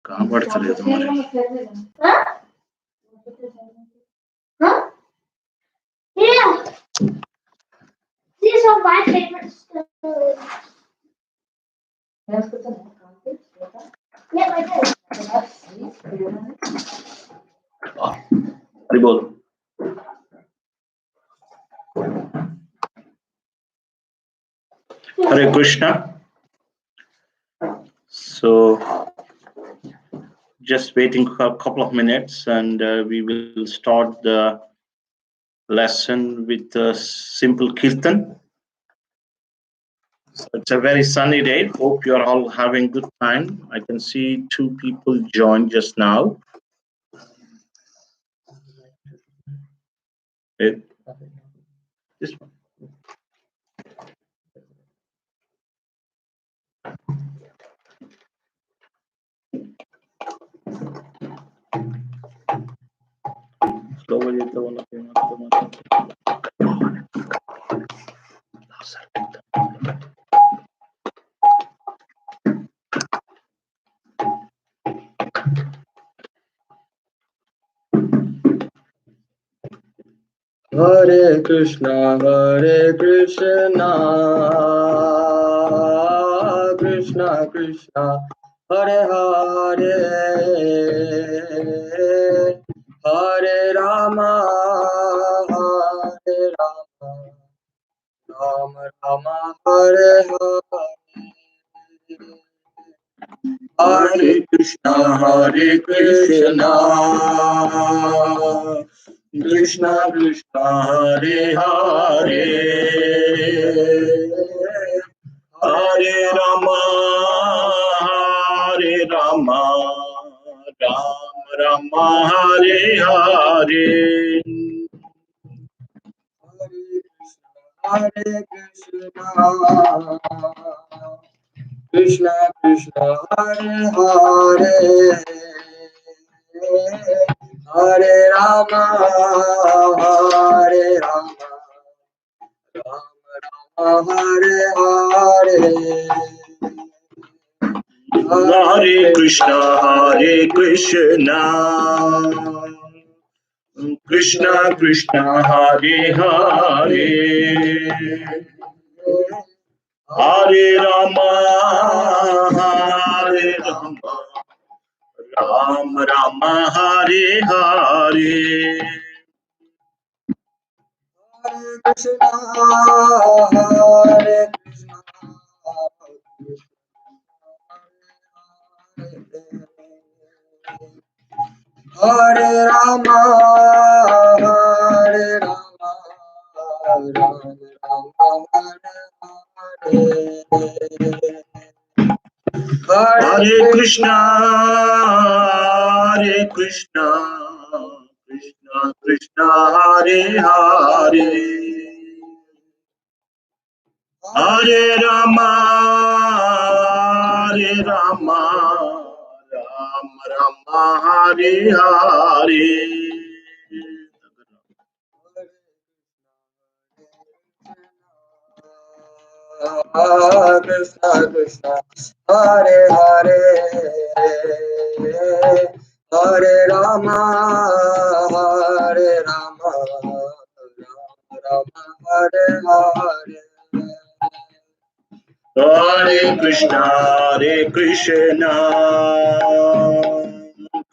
కనబడతలేదు మరి. హరి బోల్. Hare Krishna. So, just waiting for a couple of minutes, and we will start the lesson with a simple kirtan. So it's a very sunny day. Hope you are all having good time. I can see 2 people joined just now. This one. Hare Krishna, Krishna Krishna, Hare Hare, Hare Rama, Rama Rama, Hare Hare. Hare Krishna, Krishna Krishna, Hare Hare, Hare Rama, Rama Rama, Hare Hare. Hare Krishna, Krishna Krishna, Hare Hare, Hare Rama, Rama Hare Hare. Hare Krishna, Krishna Krishna, Hare Hare, Hare Rama, Rama Rama, Hare Hare. Hare Krishna, Hare Rama, Rama Rama, Hare Hare. Hare Krishna, Krishna Krishna, Hare Hare, Hare Rama, Rama Rama, Hare Hare. Krishna Krishna, Hare Hare, Hare Rama, Rama Hare Hare. Hare Krishna,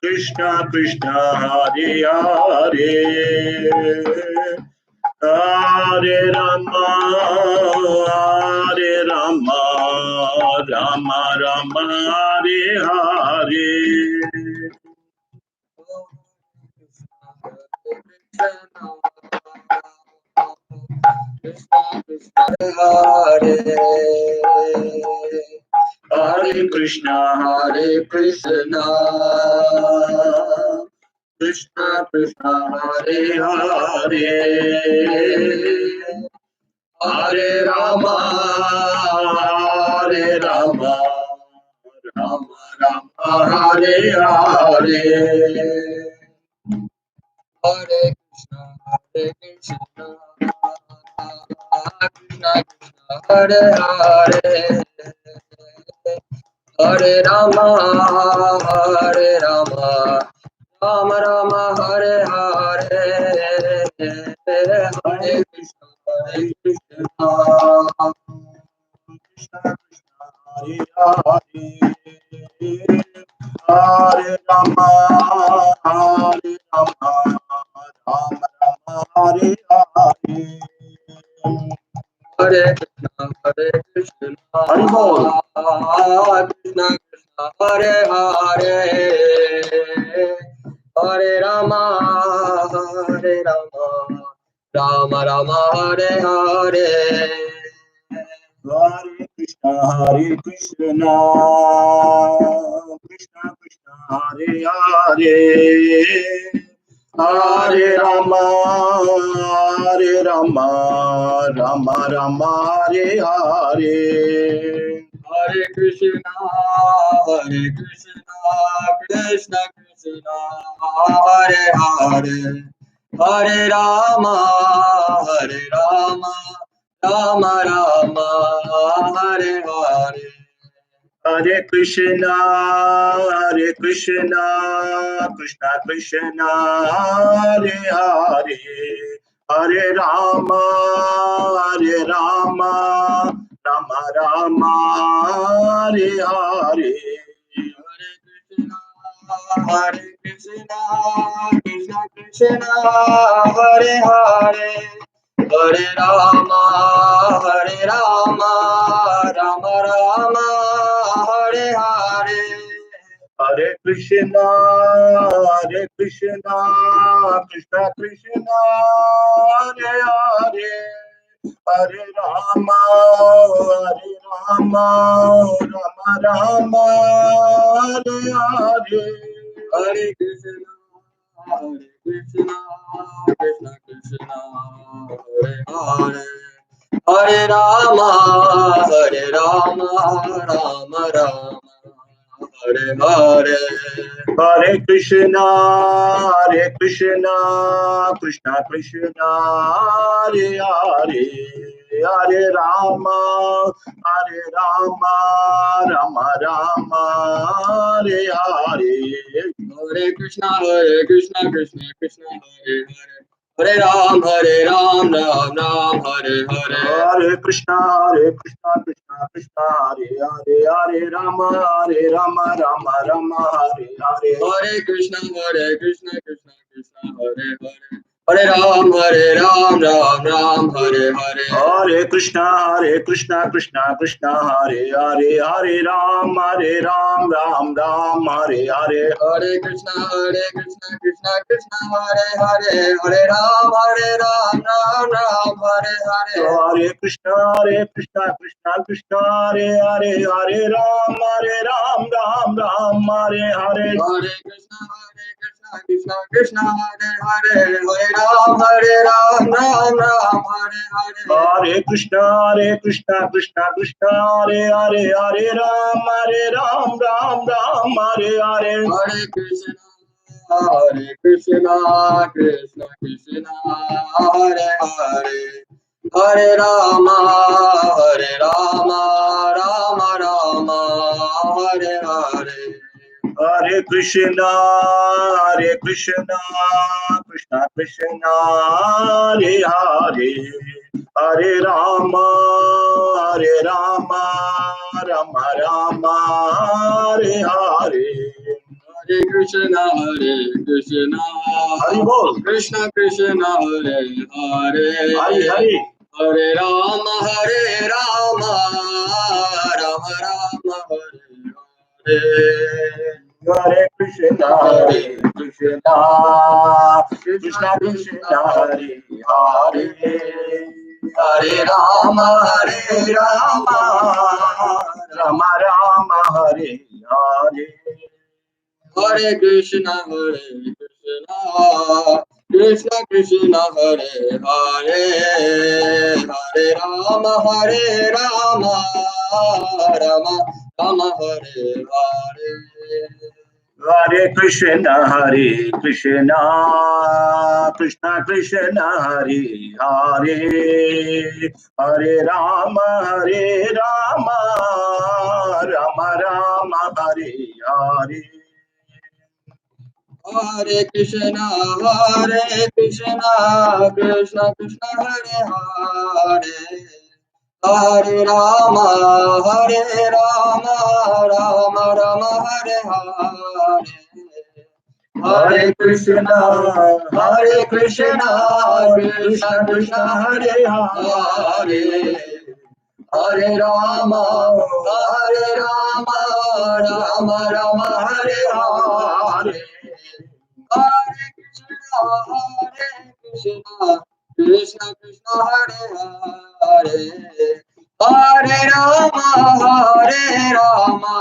Krishna Krishna, Hare Hare, Hare Rama, Rama Rama, Hare Hare. Hare Krishna, Krishna Krishna, Hare Hare, Hare Rama, Rama Rama, Hare Hare. Hare Krishna, Krishna Krishna, Hare Hare, Hare Rama, Hare Rama, Rama Rama, Hare Hare, Hare Krishna, Hare Krishna, Krishna Krishna, Hare Hare, Hare Rama, Hare Rama, Rama Rama, Hare Hare. Hare Krishna, Hare Krishna, Krishna Krishna, Hare Hare, Hare Rama, Hare Rama, Rama Rama, Hare Hare. Hare Krishna, Krishna Krishna, Hare Hare, Hare Rama, Rama Rama, Hare Hare. Hare Krishna, Krishna Krishna, Hare Hare, Hare Rama, Rama Rama, Hare Hare. Hare Krishna, Krishna Krishna, Hare Hare, Hare Rama, Rama Rama, Hare Hare. Hare Krishna, Krishna Krishna, Hare Hare, Hare Rama, Rama Rama, Hare Hare. Hare Krishna, Krishna Krishna, Hare Hare, Hare Rama, Rama Rama, Hare Hare. Hare Krishna, Krishna Krishna, Hare Hare, Hare Rama, Rama Rama, Hare Hare. Hare Krishna, Krishna Krishna, Hare Hare, Hare Rama, Rama Rama, Hare Hare. Hare Krishna, Krishna Krishna, Hare Hare, Hare Ram, Ram Ram, Hare Hare. Hare Krishna, Krishna Krishna, Hare Hare, Hare Rama, Rama Rama, Hare Hare. Hare Krishna, Krishna Krishna, Hare Hare, Hare Ram, Ram Ram, Hare Hare. Hare Krishna, Krishna Krishna, Hare Hare, Hare Ram, Ram Ram, Hare Hare. Hare Krishna, Krishna Krishna, Hare Hare, Hare Ram, Ram Ram, Hare Hare. Hare Krishna, Krishna, Hare Hare, Hare Ram, Ram Ram, Hare Hare. Hare Krishna, Krishna, Hare Hare, Hare Ram, Ram Ram, Hare Hare. Hare Krishna, Krishna, Hare Hare, Hare Ram, Ram Ram, Hare Hare. Hare Krishna, Krishna Krishna, Hare Hare, Hare Rama, Rama Rama, Hare Hare. Hare Krishna, Krishna Krishna, Hare Hare, Hare Rama, Rama Rama, Hare Hare. Hare Krishna, Hari Bol. Krishna Krishna, Hare Hare, Hari Hari, Hare Rama, Rama Rama, Hare Hare. Hare Krishna, Krishna Krishna, Hare Hare, Hare Rama, Rama Rama, Hare Hare. Hare Krishna, Krishna Krishna, Hare Hare, Hare Rama, Rama Rama, Hare Hare. Hare Krishna, Krishna Krishna, Hare Hare, Hare Rama, Rama Rama, Hare. Hare Krishna, Krishna Krishna Hare Hare, Hare Rama, Rama Rama Hare Hare. Hare Krishna, Krishna Krishna Hare Hare, Hare Rama, Rama Rama Hare Hare. Hare Krishna, Krishna Krishna Hare Hare, Hare Rama,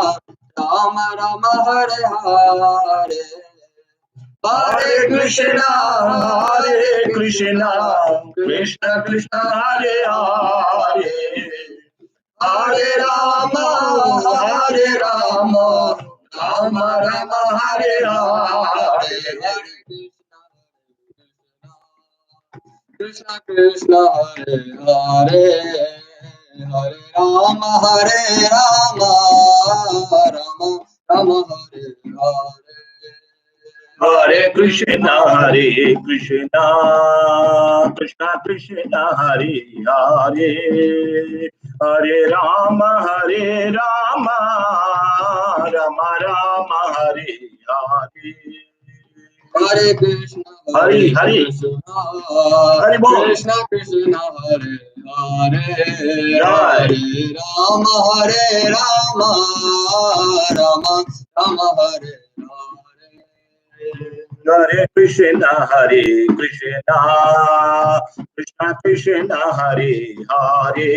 Rama Rama Hare Hare. Hare Krishna, Krishna Krishna Hare Hare, Hare Rama, Rama Rama Hare Hare. Krishna Krishna Hare Hare, Hare Rama, Rama Rama Hare Hare. Hare Krishna, Krishna Krishna Hare Hare, Hare Rama, Rama Rama Hare Hare. Hare Krishna, Hare Krishna Krishna Krishna Hare Hare, Hare Rama, Rama Rama Hare Hare. Hare Krishna, Krishna Krishna Hare Hare,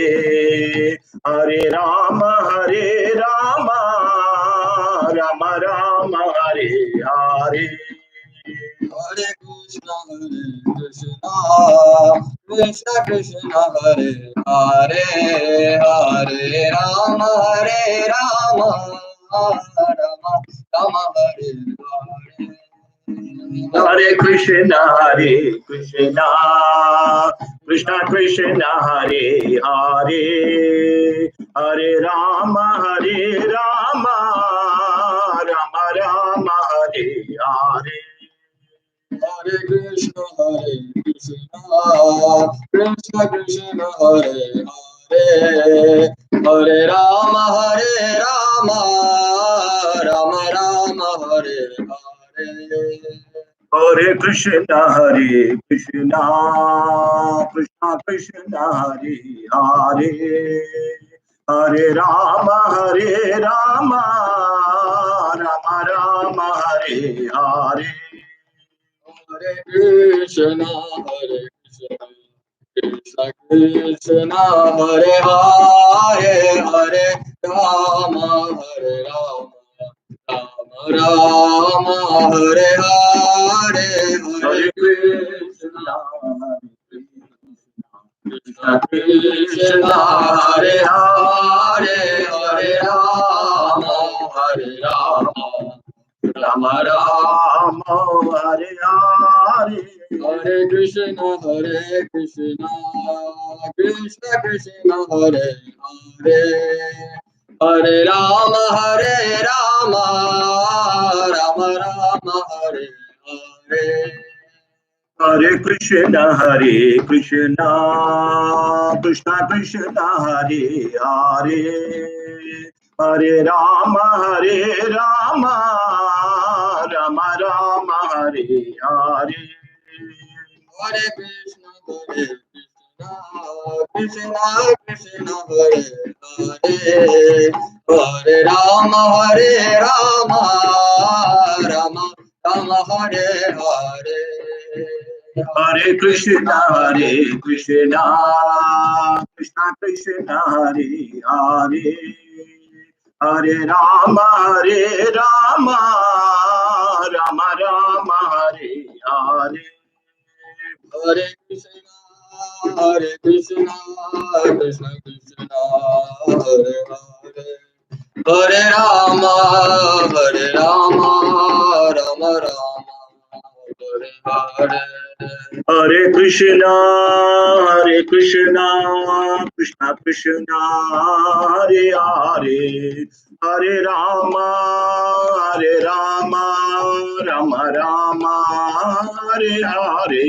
Hare Rama, Rama Rama Hare Hare. Hare Krishna, Krishna Krishna Hare Hare, Hare Rama, Rama Rama Hare Hare. Hare Krishna, Krishna Krishna Hare Hare, Hare Rama, Rama Rama Hare Hare. Hare Krishna, Krishna Krishna Hare Hare, Hare Rama, Rama Rama Hare Hare. Hare Krishna, Krishna Krishna Hare Hare, Hare Rama, Rama Rama Hare Hare. Hare Krishna, Krishna Krishna Hare Hare, Hare Rama, Rama Hare Hare. Hare Krishna, Krishna Krishna Hare Hare, Hare Rama, Rama Hare Hare. Hare Krishna, Krishna Krishna Hare Hare, Hare Rama, Rama Rama Hare Hare. Hare Krishna, Krishna Krishna Hare Hare, Hare Rama, Rama Rama Hare Hare. Hare Krishna, Krishna Krishna Hare Hare, Hare Rama, Rama Rama Hare Hare. Hare Krishna, Krishna Krishna Hare Hare, Hare Rama, Rama Rama Hare Hare. Hare Krishna, Krishna Krishna Hare Hare, Hare Rama, Rama Rama Hare Hare. Hare Krishna, Hare Krishna, Krishna Krishna, Hare Hare, Hare Rama, Hare Rama, Rama Rama, Hare Hare.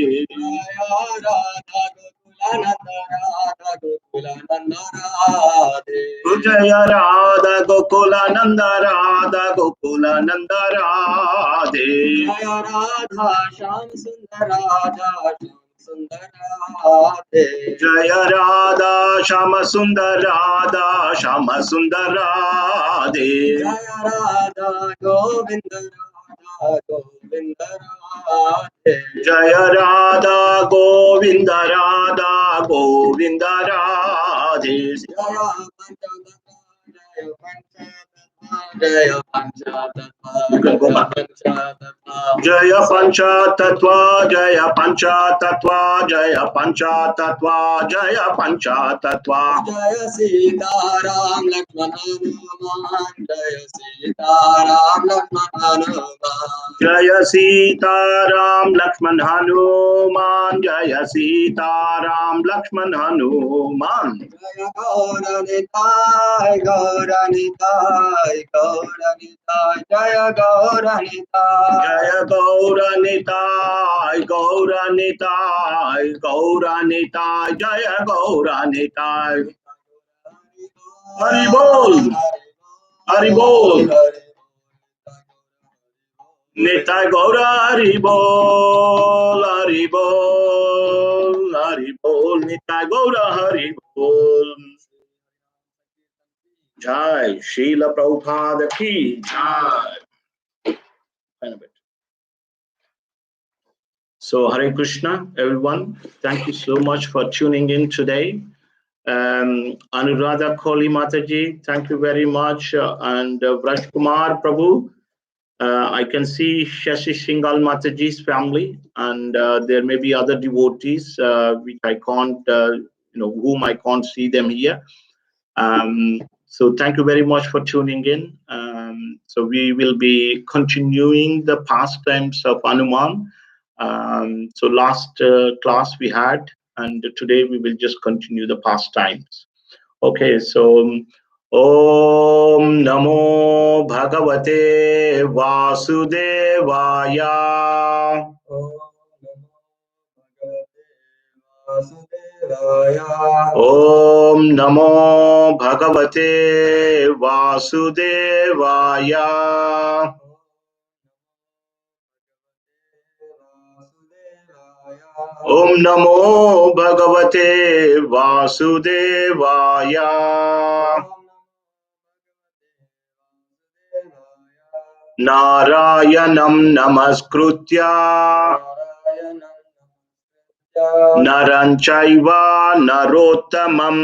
Jaya Radha Gokula Nanda Radha Gokula Nanda Radhe. Jaya Radha Sham Sundar Radha Sham Sundar Radhe. Jaya Radha Shama Sundar Radha Shama Sundar Radhe. Jaya Radha Govinda Radha Govinda Radhe. Jaya Radha Govinda Radha Govinda Radhe. Jaya Panchatattva, You can go back. Jaya Pancha Tattva, Jaya Pancha Tattva, Jaya Pancha Tattva, Jaya Pancha Tattva. Jaya Sita Ram Lakshman Hanuman, Jaya Sita Ram Lakshman Hanuman. Jaya Sita Ram Lakshman Hanuman, Jaya Sita Ram Lakshman Hanuman. Jaya Gauranitai, Gauranitai, Gauranitai, Jaya Gauranitai. Jaya Gauranitai, Gauranitai, Gauranitai, Jaya Gauranitai. Hari Bol, Hari Bol. Nitai Gaura Hari Bol, Hari Bol, Hari Bol, Nitai Gaura Hari Bol. Jai, Srila Prabhupada ki Jai. So Hare Krishna, everyone. Thank you so much for tuning in today. Anuradha Koli Mataji, thank you very much. And Vraj Kumar Prabhu, I can see Shashi Shingal Mataji's family, and there may be other devotees which I can't, whom I can't see them here. So thank you very much for tuning in. So we will be continuing the pastimes of Hanuman. So last class we had, and today we will just continue the pastimes. Okay, so Om Namo Bhagavate Vasudevaya. Om Namo Bhagavate Vasudevaya. Om Namo Bhagavate Vasudevaya. Narayanam Namaskritya Naranchaiva Narottamam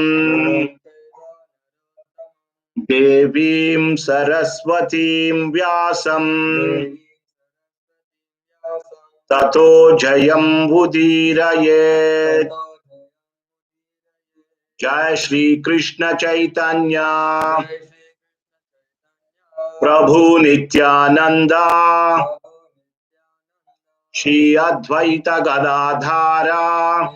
Devim Saraswatim Vyasam Tato Jayam Udirayet. Jai Shri Krishna Chaitanya Prabhu Nityananda Shri Advaita Gadadhara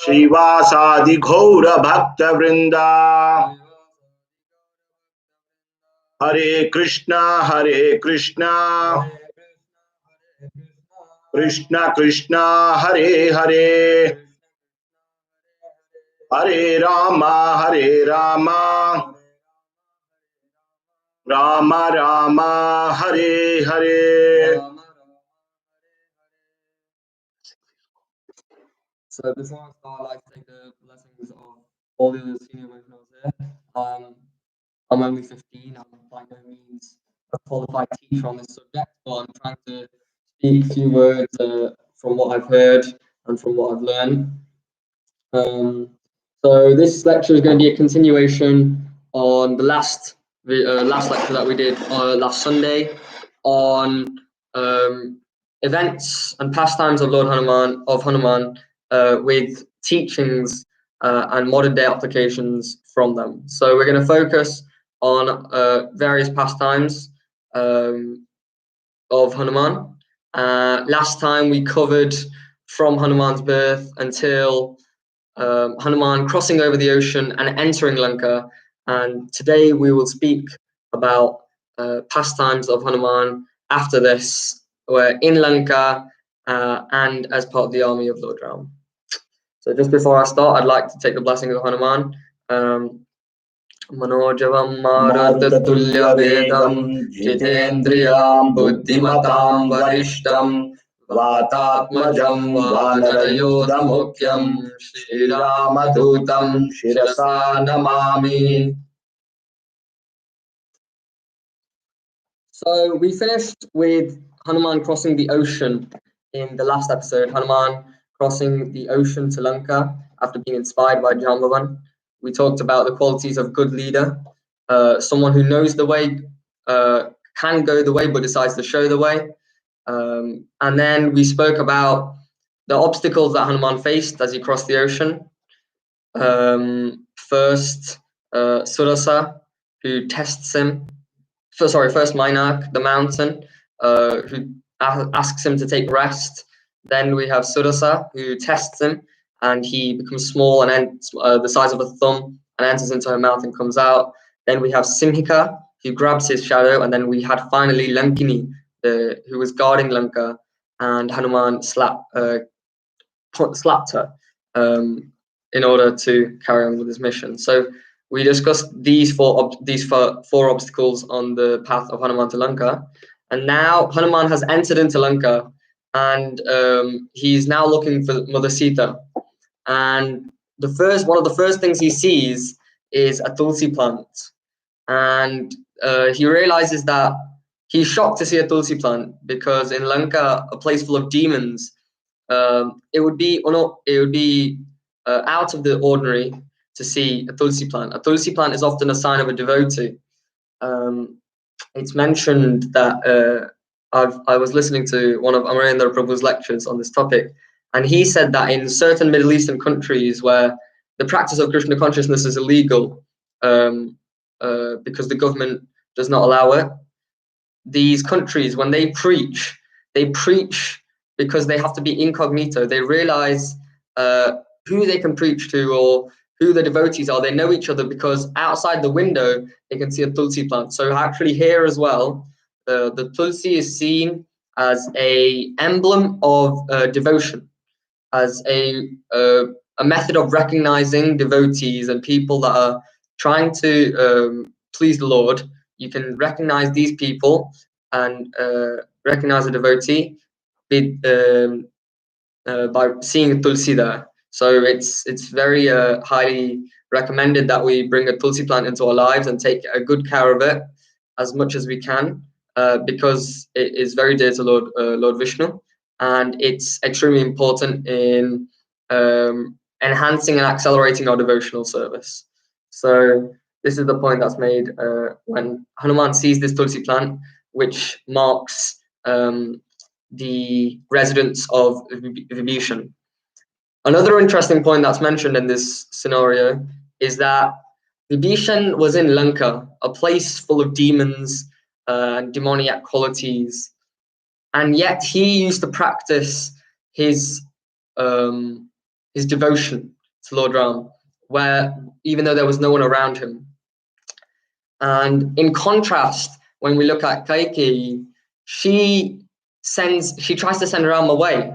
Shivasadi Ghoura Bhakta Vrinda. Hare Krishna, Hare Krishna, Krishna Krishna, Hare Hare, Hare Rama, Hare Rama, Rama Rama, Hare Hare. So before I start, I'd like to take the blessings of all the other senior professionals here. I'm only 15. I'm by no means a qualified teacher on this subject, but I'm trying to speak a few words from what I've heard and from what I've learned. So this lecture is going to be a continuation on the last lecture that we did last Sunday on events and pastimes of Lord Hanuman with teachings and modern day applications from them. So we're going to focus on various pastimes of Hanuman, Last time we covered from Hanuman's birth until Hanuman crossing over the ocean and entering Lanka. And today we will speak about pastimes of Hanuman after this. We're in Lanka and as part of the army of Lord Ram. So just before I start, I'd like to take the blessing of Hanuman. Manojavam Marutulya Vedam Jitendriyam Buddhimatam Varishtam Vatatmajam Vanarayodhamukyam Shri Ramadutam Shirasa Namami. So we finished with Hanuman crossing the ocean in the last episode. Hanuman crossing the ocean to Lanka after being inspired by Jambavan. We talked about the qualities of good leader, someone who knows the way, can go the way, but decides to show the way. And then we spoke about the obstacles that Hanuman faced as he crossed the ocean. First, Surasa, who tests him. First Minak, the mountain, who asks him to take rest. Then we have Surasa, who tests him, and he becomes small and the size of a thumb and enters into her mouth and comes out. Then we have Simhika, who grabs his shadow, and then we had finally Lankini, who was guarding Lanka, and Hanuman slapped her in order to carry on with his mission. So we discussed these four obstacles on the path of Hanuman to Lanka, and now Hanuman has entered into Lanka, and he's now looking for Mother Sita. And one of the first things he sees is a tulsi plant, and he realizes that he's shocked to see a tulsi plant because in Lanka, a place full of demons, it would be out of the ordinary to see a tulsi plant. A tulsi plant is often a sign of a devotee. It's mentioned that I was listening to one of Amarendra Prabhu's lectures on this topic, and he said that in certain Middle Eastern countries where the practice of Krishna consciousness is illegal because the government does not allow it, these countries, when they preach because they have to be incognito. They realize who they can preach to or who the devotees are. They know each other because outside the window they can see a tulsi plant. So actually here as well, the tulsi is seen as a emblem of devotion, as a method of recognizing devotees and people that are trying to please the Lord. You can recognize these people and recognize a devotee by seeing a tulsi there. So it's very highly recommended that we bring a tulsi plant into our lives and take a good care of it as much as we can, because it is very dear to Lord Vishnu, and it's extremely important in enhancing and accelerating our devotional service. So this is the point that's made when Hanuman sees this tulsi plant, which marks the residence of Vibhishan. Another interesting point that's mentioned in this scenario is that Vibhishan was in Lanka, a place full of demons and demoniac qualities, and yet he used to practice his devotion to Lord Ram, where even though there was no one around him. And in contrast, when we look at Kaikeyi, she tries to send Ram away.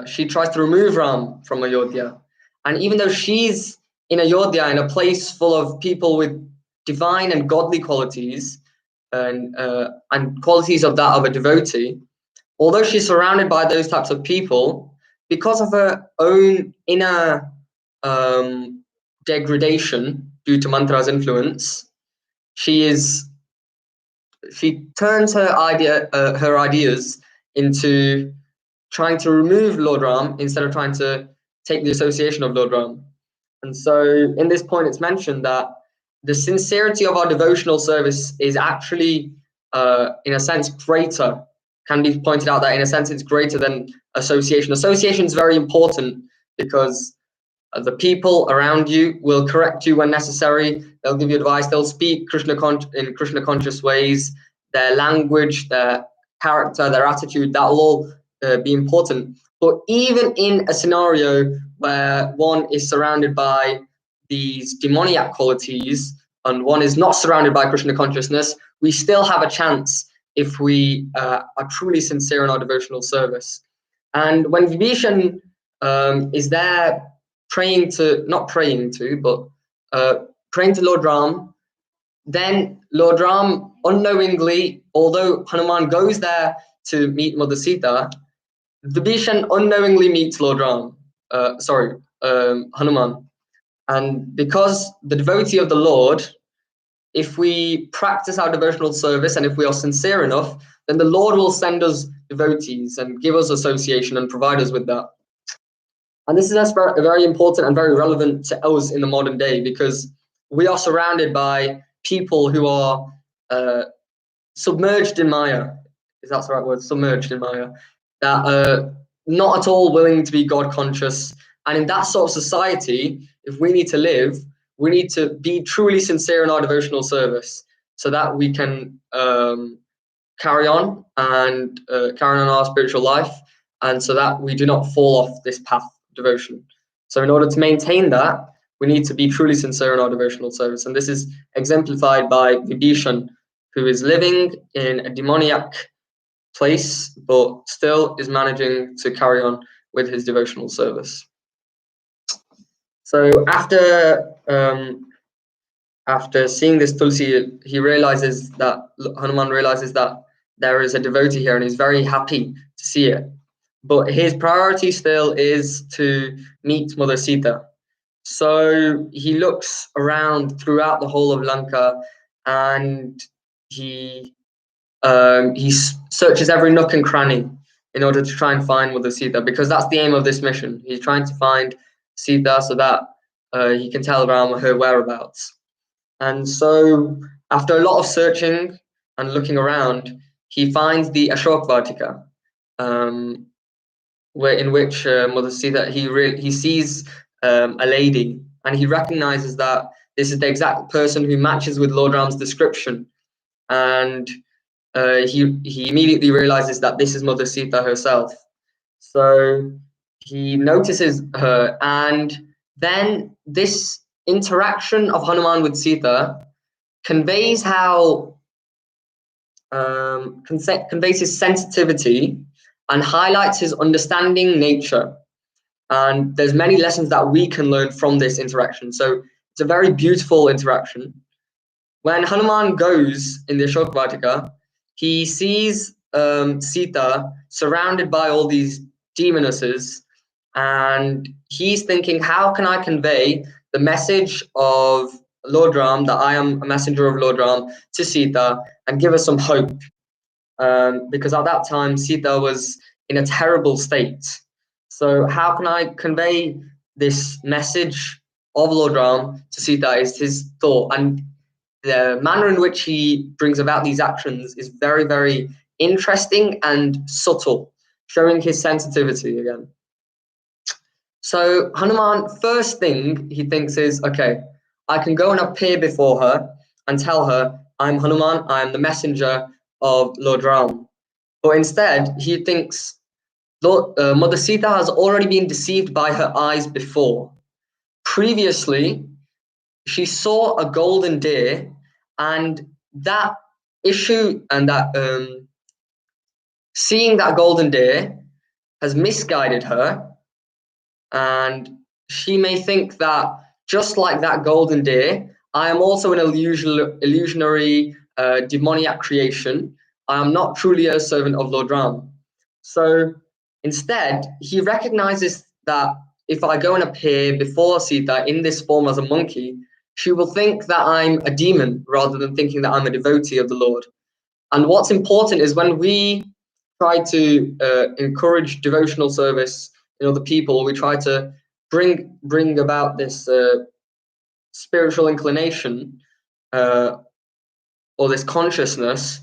She tries to remove Ram from Ayodhya. And even though she's in Ayodhya, in a place full of people with divine and godly qualities, and qualities of that of a devotee, although she's surrounded by those types of people, because of her own inner degradation due to mantra's influence, she turns her ideas into trying to remove Lord Ram instead of trying to take the association of Lord Ram. And so in this point, it's mentioned that the sincerity of our devotional service is actually, in a sense, greater. Can be pointed out that in a sense, it's greater than association. Association is very important because the people around you will correct you when necessary. They'll give you advice. They'll speak in Krishna conscious ways. Their language, their character, their attitude, that will all be important. But even in a scenario where one is surrounded by these demoniac qualities and one is not surrounded by Krishna consciousness, we still have a chance if we are truly sincere in our devotional service. And when Vibhishan is there praying to Lord Ram, then Lord Ram unknowingly, although Hanuman goes there to meet Mother Sita, Vibhishan unknowingly meets Lord Ram, Hanuman. And because the devotee of the Lord, if we practice our devotional service and if we are sincere enough, then the Lord will send us devotees and give us association and provide us with that. And this is very important and very relevant to us in the modern day, because we are surrounded by people who are submerged in Maya. Is that the right word? Submerged in Maya. That are not at all willing to be God conscious. And in that sort of society, if we need to live, we need to be truly sincere in our devotional service so that we can carry on our spiritual life, and so that we do not fall off this path of devotion. So in order to maintain that, we need to be truly sincere in our devotional service. And this is exemplified by Vibhishan, who is living in a demoniac place, but still is managing to carry on with his devotional service. So after seeing this Tulsi, Hanuman realizes that there is a devotee here, and he's very happy to see it. But his priority still is to meet Mother Sita. So he looks around throughout the whole of Lanka, and he searches every nook and cranny in order to try and find Mother Sita, because that's the aim of this mission. He's trying to find Sita so that he can tell Rama her whereabouts. And so after a lot of searching and looking around, he finds the Ashok Vatika, in which Mother Sita, he sees a lady, and he recognizes that this is the exact person who matches with Lord Ram's description. And he immediately realizes that this is Mother Sita herself. So he notices her, and then this interaction of Hanuman with Sita conveys his sensitivity and highlights his understanding nature. And there's many lessons that we can learn from this interaction. So it's a very beautiful interaction. When Hanuman goes in the Ashok Vatika, he sees Sita surrounded by all these demonesses, and he's thinking, how can I convey the message of Lord Ram, that I am a messenger of Lord Ram, to Sita and give her some hope? Because at that time, Sita was in a terrible state. So how can I convey this message of Lord Ram to Sita is his thought. And the manner in which he brings about these actions is very, very interesting and subtle, showing his sensitivity again. So Hanuman, first thing he thinks is, okay, I can go and appear before her and tell her, I'm Hanuman, I am the messenger of Lord Ram. But instead, he thinks, Mother Sita has already been deceived by her eyes before. Previously, she saw a golden deer, and that issue and that seeing that golden deer has misguided her, and she may think that just like that golden deer, I am also an illusionary demoniac creation. I am not truly a servant of Lord Ram. So instead, he recognizes that if I go and appear before Sita in this form as a monkey, she will think that I'm a demon rather than thinking that I'm a devotee of the Lord. And what's important is when we try to encourage devotional service in other people, we try to bring about this spiritual inclination or this consciousness.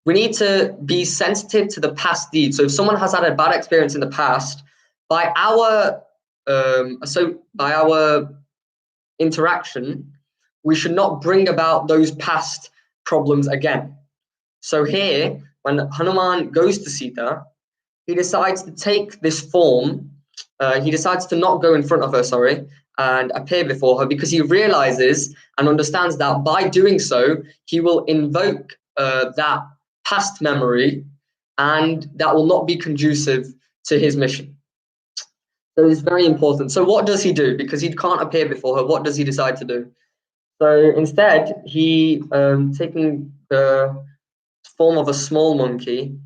We need to be sensitive to the past deeds. So if someone has had a bad experience in the past, by our interaction, we should not bring about those past problems again. So here, when Hanuman goes to Sita, he decides to take this form. He decides to not go in front of her, sorry, and appear before her, because he realizes and understands that by doing so, he will invoke that past memory, and that will not be conducive to his mission. So it's very important. So what does he do? Because he can't appear before her, what does he decide to do? So instead, he, taking the form of a small monkey,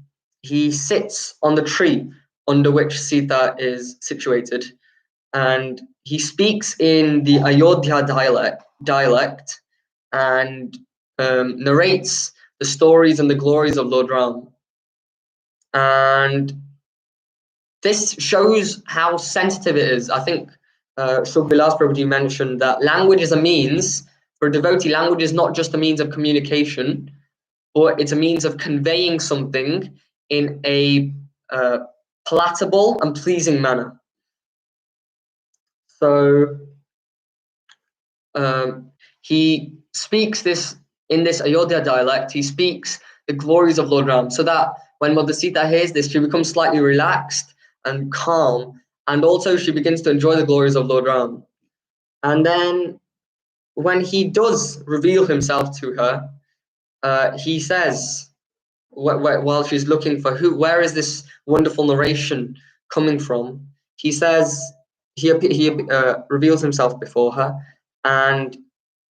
he sits on the tree under which Sita is situated, and he speaks in the Ayodhya dialect and narrates the stories and the glories of Lord Ram. And this shows how sensitive it is. I think Shubhilas Prabhuji mentioned that language is a means. For a devotee, language is not just a means of communication, but it's a means of conveying something in a palatable and pleasing manner. So he speaks this in this Ayodhya dialect. He speaks the glories of Lord Ram, so that when Mother Sita hears this, she becomes slightly relaxed and calm, and also she begins to enjoy the glories of Lord Ram. And then when he does reveal himself to her, he says, while she's looking for where is this wonderful narration coming from, he says, he reveals himself before her, and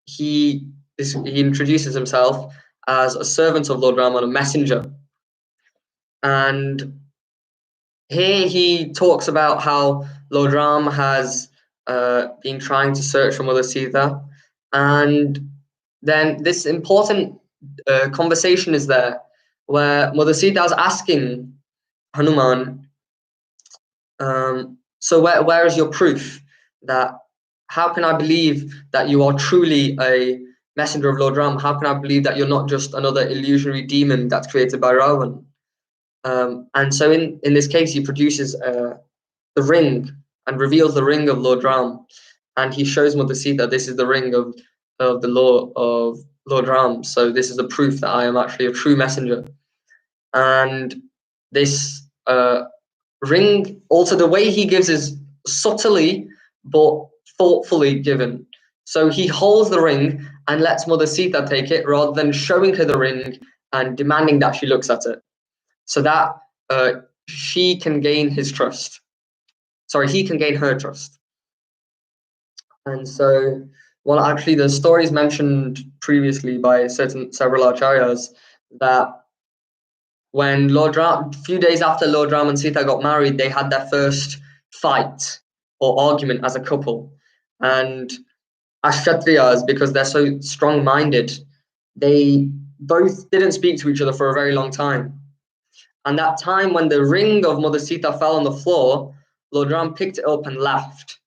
he introduces himself as a servant of Lord Ram and a messenger. And here he talks about how Lord Ram has been trying to search for Mother Sita, and then this important conversation is there where Mother Sita is asking Hanuman, so where is your proof that, how can I believe that you are truly a messenger of Lord Ram? How can I believe that you're not just another illusionary demon that's created by Ravan? And so in this case, he produces the ring and reveals the ring of Lord Ram, and he shows Mother Sita, this is the ring of the Lord Ram. So this is the proof that I am actually a true messenger. And this ring, also the way he gives is subtly but thoughtfully given. So he holds the ring and lets Mother Sita take it, rather than showing her the ring and demanding that she looks at it, so that she can gain his trust. Sorry, he can gain her trust. And so, well, actually, the stories mentioned previously by several acharyas that when Lord Ram, a few days after Lord Ram and Sita got married, they had their first fight or argument as a couple. And as Kshatriyas, because they're so strong-minded, they both didn't speak to each other for a very long time. And that time when the ring of Mother Sita fell on the floor, Lord Ram picked it up and laughed.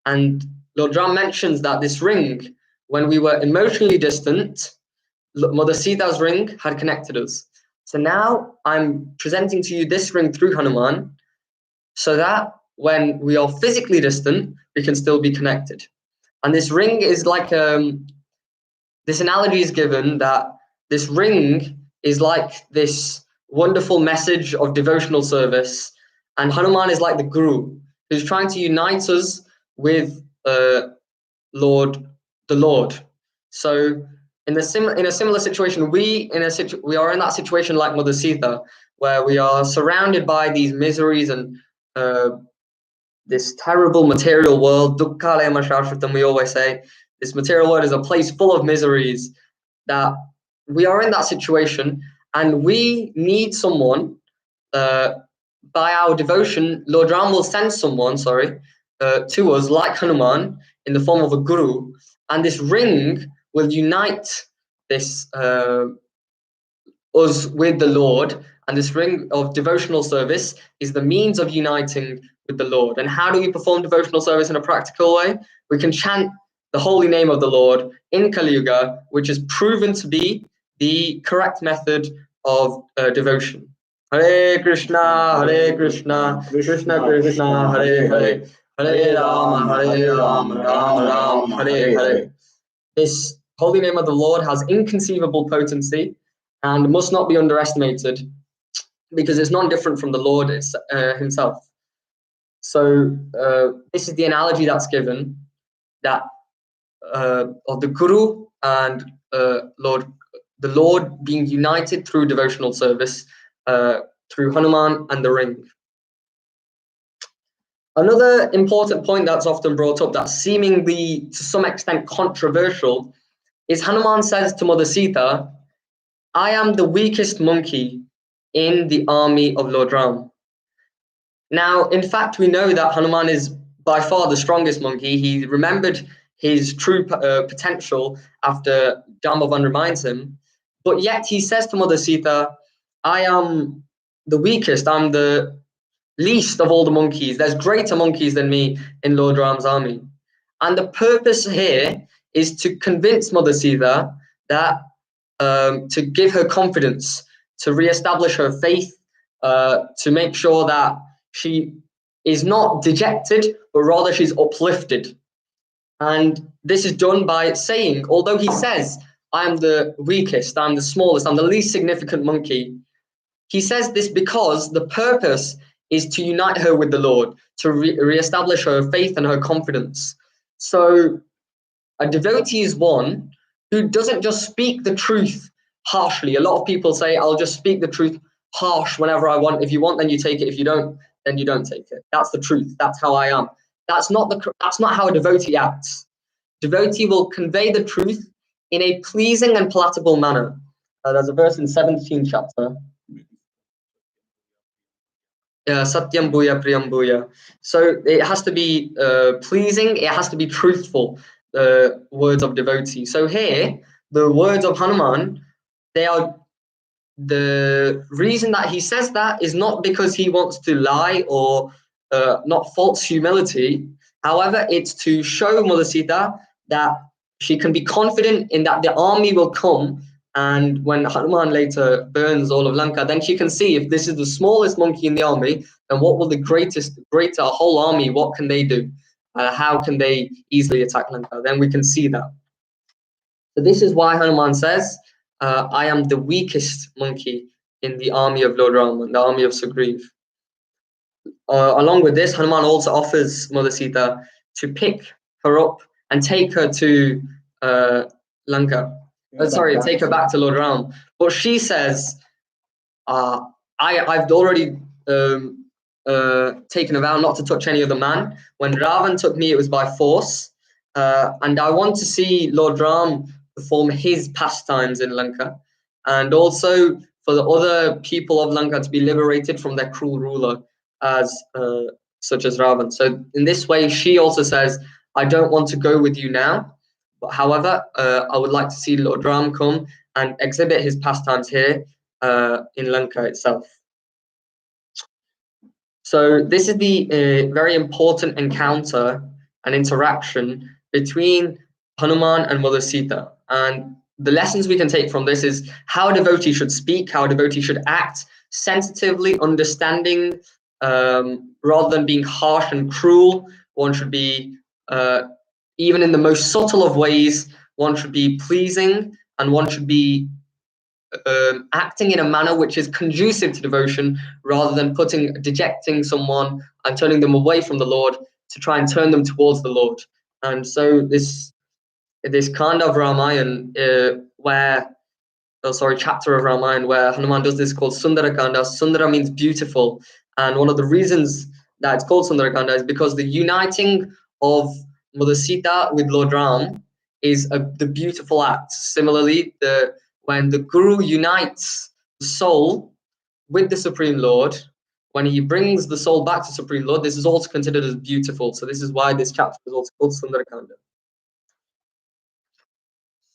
And Lord Ram mentions that this ring, when we were emotionally distant, Mother Sita's ring had connected us. So now I'm presenting to you this ring through Hanuman, so that when we are physically distant, we can still be connected. And this ring is like, this analogy is given that this ring is like this wonderful message of devotional service, and Hanuman is like the Guru, who's trying to unite us with the Lord. So in a similar situation, we are in that situation like Mother Sita, where we are surrounded by these miseries and this terrible material world. We always say this material world is a place full of miseries. That we are in that situation, and we need someone. By our devotion, Lord Ram will send someone, to us like Hanuman in the form of a guru, and this ring will unite this us with the Lord, and this ring of devotional service is the means of uniting with the Lord. And how do we perform devotional service in a practical way? We can chant the holy name of the Lord in Kali Yuga, which is proven to be the correct method of devotion. Hare Krishna, Krishna Krishna, Hare Hare, Hare Rama, Rama Hare Hare. This holy name of the Lord has inconceivable potency, and must not be underestimated because it's not different from the Lord himself. So this is the analogy that's given, that of the Guru and the Lord being united through devotional service, through Hanuman and the ring. Another important point that's often brought up, that's seemingly to some extent controversial, is Hanuman says to Mother Sita, "I am the weakest monkey in the army of Lord Ram." Now, in fact, we know that Hanuman is by far the strongest monkey. He remembered his true potential after Jambavan reminds him, but yet he says to Mother Sita, "I am the weakest, I'm the least of all the monkeys. There's greater monkeys than me in Lord Ram's army." And the purpose here is to convince Mother Sita that, to give her confidence, to re-establish her faith, to make sure that she is not dejected, but rather she's uplifted. And this is done by saying, although he says, "I'm the weakest, I'm the smallest, I'm the least significant monkey," he says this because the purpose is to unite her with the Lord, to re-establish her faith and her confidence. So a devotee is one who doesn't just speak the truth harshly. A lot of people say, "I'll just speak the truth harsh whenever I want. If you want, then you take it. If you don't, then you don't take it. That's the truth. That's how I am." That's not how a devotee acts. Devotee will convey the truth in a pleasing and palatable manner. There's a verse in 17th chapter. Satyam Bhuya Priyam Bhuya. So it has to be pleasing, it has to be truthful, the words of devotee. So here, the words of Hanuman, they are, the reason that he says that is not because he wants to lie or not false humility. However, it's to show Mother Sita that she can be confident in that the army will come, and when Hanuman later burns all of Lanka, then she can see, if this is the smallest monkey in the army, then what will the greater whole army, what can they do? How can they easily attack Lanka? Then we can see that. So this is why Hanuman says, "I am the weakest monkey in the army of Lord Ram, the army of Sugriv." Along with this, Hanuman also offers Mother Sita to pick her up and take her to Lanka. Take her back to Lord Ram. But she says, I've already taken a vow not to touch any other man. When Ravan took me, it was by force. And I want to see Lord Ram perform his pastimes in Lanka. And also for the other people of Lanka to be liberated from their cruel ruler, such as Ravan. So in this way, she also says, "I don't want to go with you now. But however, I would like to see Lord Ram come and exhibit his pastimes here in Lanka itself." So this is the very important encounter and interaction between Hanuman and Mother Sita. And the lessons we can take from this is how a devotee should speak, how a devotee should act sensitively, understanding, rather than being harsh and cruel. One should be, even in the most subtle of ways, one should be pleasing, and one should be acting in a manner which is conducive to devotion, rather than dejecting someone and turning them away from the Lord to try and turn them towards the Lord. And so this kind of Ramayana, chapter of Ramayana where Hanuman does this, called Sundarakanda. Sundara means beautiful, and one of the reasons that it's called Sundarakanda is because the uniting of Mother Sita with Lord Ram is the beautiful act. Similarly, when the Guru unites the soul with the Supreme Lord, when he brings the soul back to Supreme Lord, this is also considered as beautiful. So this is why this chapter is also called Sundarakanda.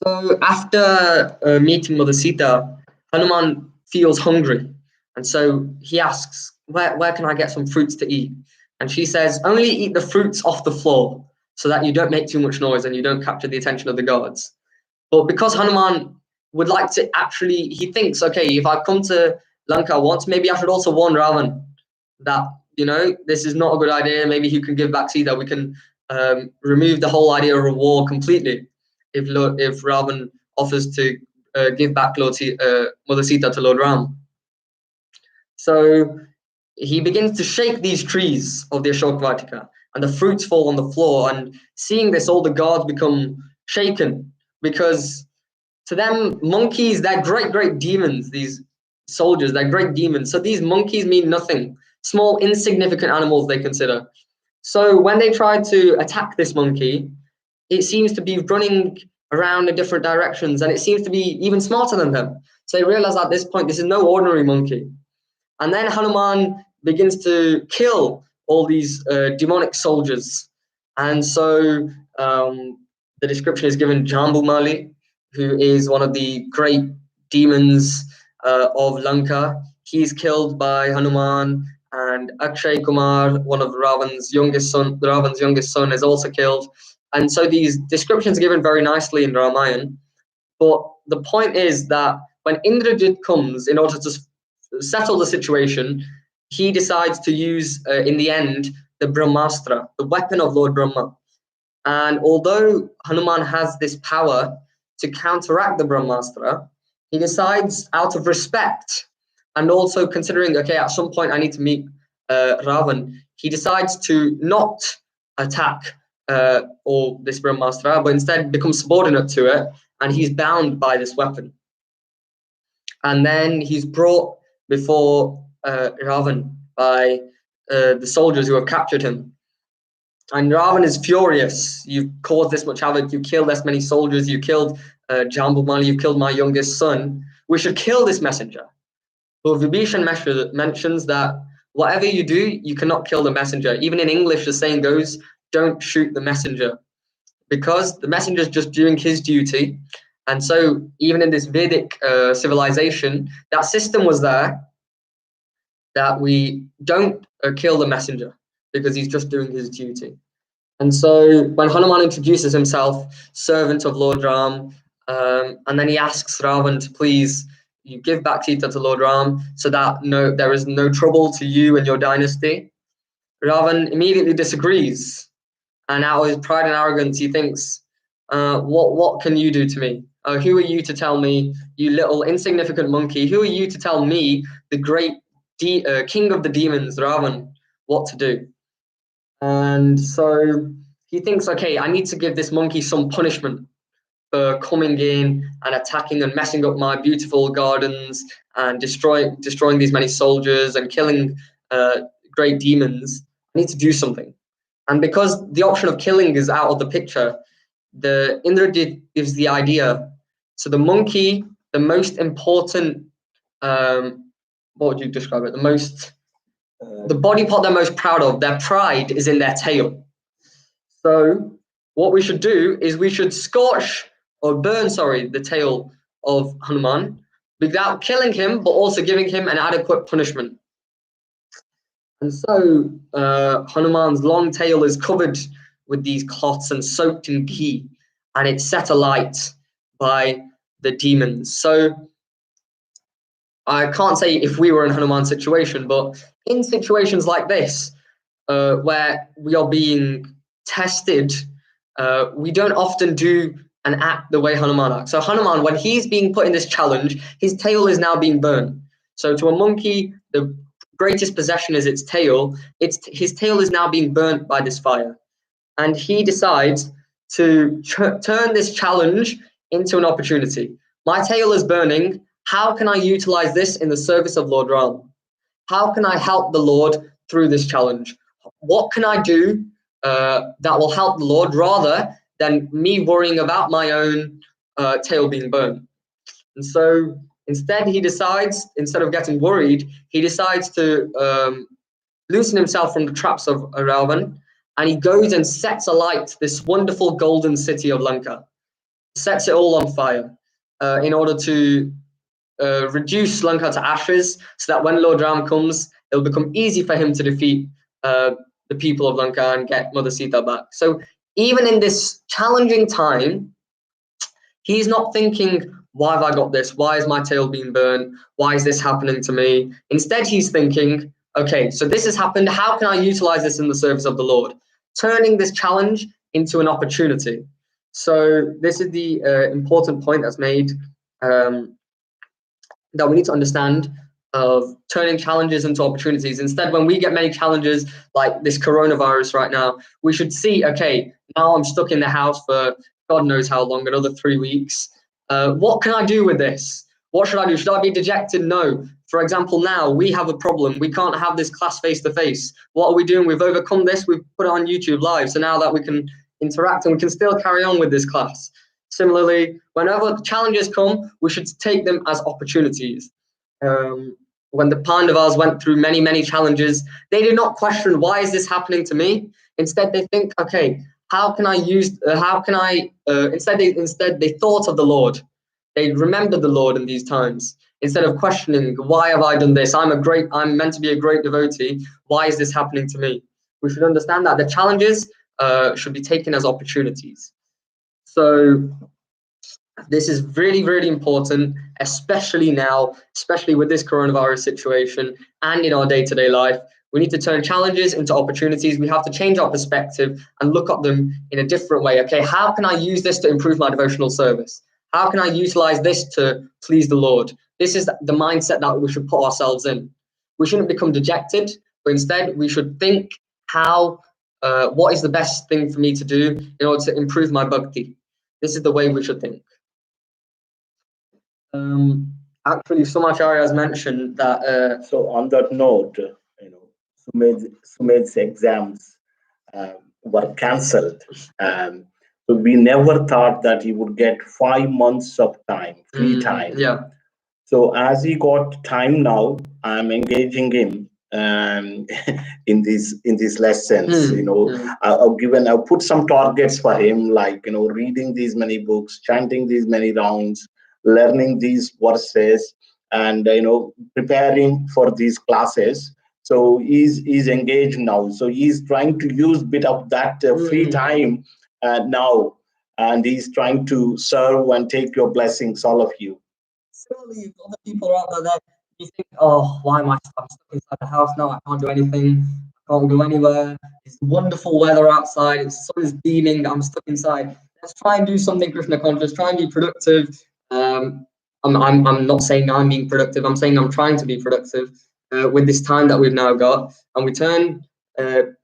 So after meeting Mother Sita, Hanuman feels hungry, and so he asks, where can I get some fruits to eat? And she says, "Only eat the fruits off the floor, so that you don't make too much noise and you don't capture the attention of the guards." But because Hanuman would like to he thinks, okay, if I've come to Lanka once, maybe I should also warn Ravan that, this is not a good idea. Maybe he can give back Sita. We can remove the whole idea of a war completely if Ravan offers to give back Mother Sita to Lord Ram. So he begins to shake these trees of the Ashoka Vatika, and the fruits fall on the floor. And seeing this, all the guards become shaken, because to them, monkeys, they're great demons. These soldiers, they're great demons. So these monkeys mean nothing. Small, insignificant animals they consider. So when they try to attack this monkey, it seems to be running around in different directions, and it seems to be even smarter than them. So they realize at this point, this is no ordinary monkey. And then Hanuman begins to kill all these demonic soldiers. And so the description is given Jambumali, who is one of the great demons of Lanka. He's killed by Hanuman, and Akshay Kumar, one of Ravan's youngest son, is also killed. And so these descriptions are given very nicely in Ramayana. But the point is that when Indrajit comes in order to settle the situation, he decides to use, in the end, the Brahmastra, the weapon of Lord Brahma. And although Hanuman has this power to counteract the Brahmastra, he decides, out of respect, and also considering, okay, at some point I need to meet Ravan, he decides to not attack or this Brahmastra, but instead becomes subordinate to it, and he's bound by this weapon. And then he's brought before Ravan by the soldiers who have captured him. And Ravan is furious. You've caused this much havoc. You killed this many soldiers. You killed Jambumali. You killed my youngest son. We should kill this messenger. But Vibhishan mentions that whatever you do, you cannot kill the messenger. Even in English, the saying goes, don't shoot the messenger, because the messenger is just doing his duty. And so even in this Vedic civilization, that system was there, that we don't kill the messenger because he's just doing his duty. And so when Hanuman introduces himself, servant of Lord Ram, and then he asks Ravan to please you give back Sita to Lord Ram so that there is no trouble to you and your dynasty, Ravan immediately disagrees. And out of his pride and arrogance, he thinks, what can you do to me? Who are you to tell me, you little insignificant monkey, who are you to tell me, the great king of the demons, Ravan, what to do? And so he thinks, okay, I need to give this monkey some punishment for coming in and attacking and messing up my beautiful gardens and destroying these many soldiers and killing great demons. I need to do something. And because the option of killing is out of the picture, the Indrajit gives the idea. So the monkey, the most important, what would you describe it? The body part they're most proud of, their pride is in their tail. So what we should do is we should burn the tail of Hanuman without killing him, but also giving him an adequate punishment. And so Hanuman's long tail is covered with these cloths and soaked in ghee, and it's set alight by the demons. So I can't say if we were in Hanuman's situation, but in situations like this, where we are being tested, we don't often do and act the way Hanuman acts. So Hanuman, when he's being put in this challenge, his tail is now being burned. So to a monkey, the greatest possession is its tail. His tail is now being burnt by this fire. And he decides to turn this challenge into an opportunity. My tail is burning. How can I utilize this in the service of Lord Ram? How can I help the Lord through this challenge? What can I do that will help the Lord rather than me worrying about my own tail being burned? And so instead of getting worried, he decides to loosen himself from the traps of Ravan, and he goes and sets alight this wonderful golden city of Lanka, sets it all on fire in order to reduce Lanka to ashes, so that when Lord Ram comes, it'll become easy for him to defeat the people of Lanka and get Mother Sita back. So even in this challenging time, he's not thinking, why have I got this? Why is my tail being burned? Why is this happening to me? Instead, he's thinking, okay, so this has happened. How can I utilize this in the service of the Lord? Turning this challenge into an opportunity. So this is the important point that's made um, that we need to understand of turning challenges into opportunities. Instead, when we get many challenges like this coronavirus right now, we should see, okay, now I'm stuck in the house for God knows how long, another 3 weeks. What can I do with this? What should I do? Should I be dejected? No. For example, now we have a problem. We can't have this class face to face. What are we doing? We've overcome this. We've put it on YouTube Live. So now that we can interact and we can still carry on with this class. Similarly, whenever challenges come, we should take them as opportunities. When the Pandavas went through many, many challenges, they did not question, why is this happening to me? Instead, they think, okay, how can I use, instead they thought of the Lord. They remembered the Lord in these times. Instead of questioning, why have I done this? I'm meant to be a great devotee. Why is this happening to me? We should understand that the challenges should be taken as opportunities. So this is really, really important, especially now, especially with this coronavirus situation and in our day-to-day life. We need to turn challenges into opportunities. We have to change our perspective and look at them in a different way. Okay, how can I use this to improve my devotional service? How can I utilize this to please the Lord? This is the mindset that we should put ourselves in. We shouldn't become dejected, but instead we should think what is the best thing for me to do in order to improve my bhakti? This is the way we should think. Actually, some acharyas mentioned that. So on that note, Sumed's exams were cancelled. So we never thought that he would get 5 months of time, free time. Yeah. So as he got time now, I'm engaging him in these lessons. I've put some targets for him, like reading these many books, chanting these many rounds, learning these verses, and preparing for these classes. So he's engaged now. So he's trying to use bit of that free time now, and he's trying to serve and take your blessings, all of you. Similarly, other people are out there that you think, oh, why am I stuck inside the house now? I can't do anything. I can't go anywhere. It's wonderful weather outside. The sun is beaming. I'm stuck inside. Let's try and do something Krishna conscious. Try and be productive. I'm not saying I'm being productive. I'm saying I'm trying to be productive with this time that we've now got. And we turn,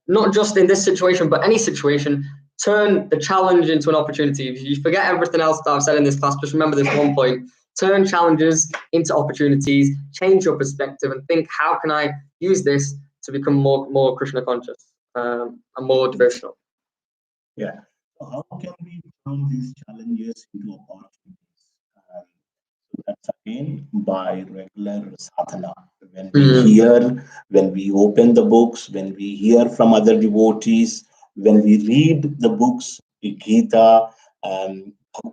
not just in this situation, but any situation, turn the challenge into an opportunity. If you forget everything else that I've said in this class, just remember this one point. Turn challenges into opportunities, change your perspective, and think, how can I use this to become more Krishna conscious and more devotional? Yeah. So how can we turn these challenges into opportunities? So that's again by regular sadhana. When we hear, when we open the books, when we hear from other devotees, when we read the books, the Gita,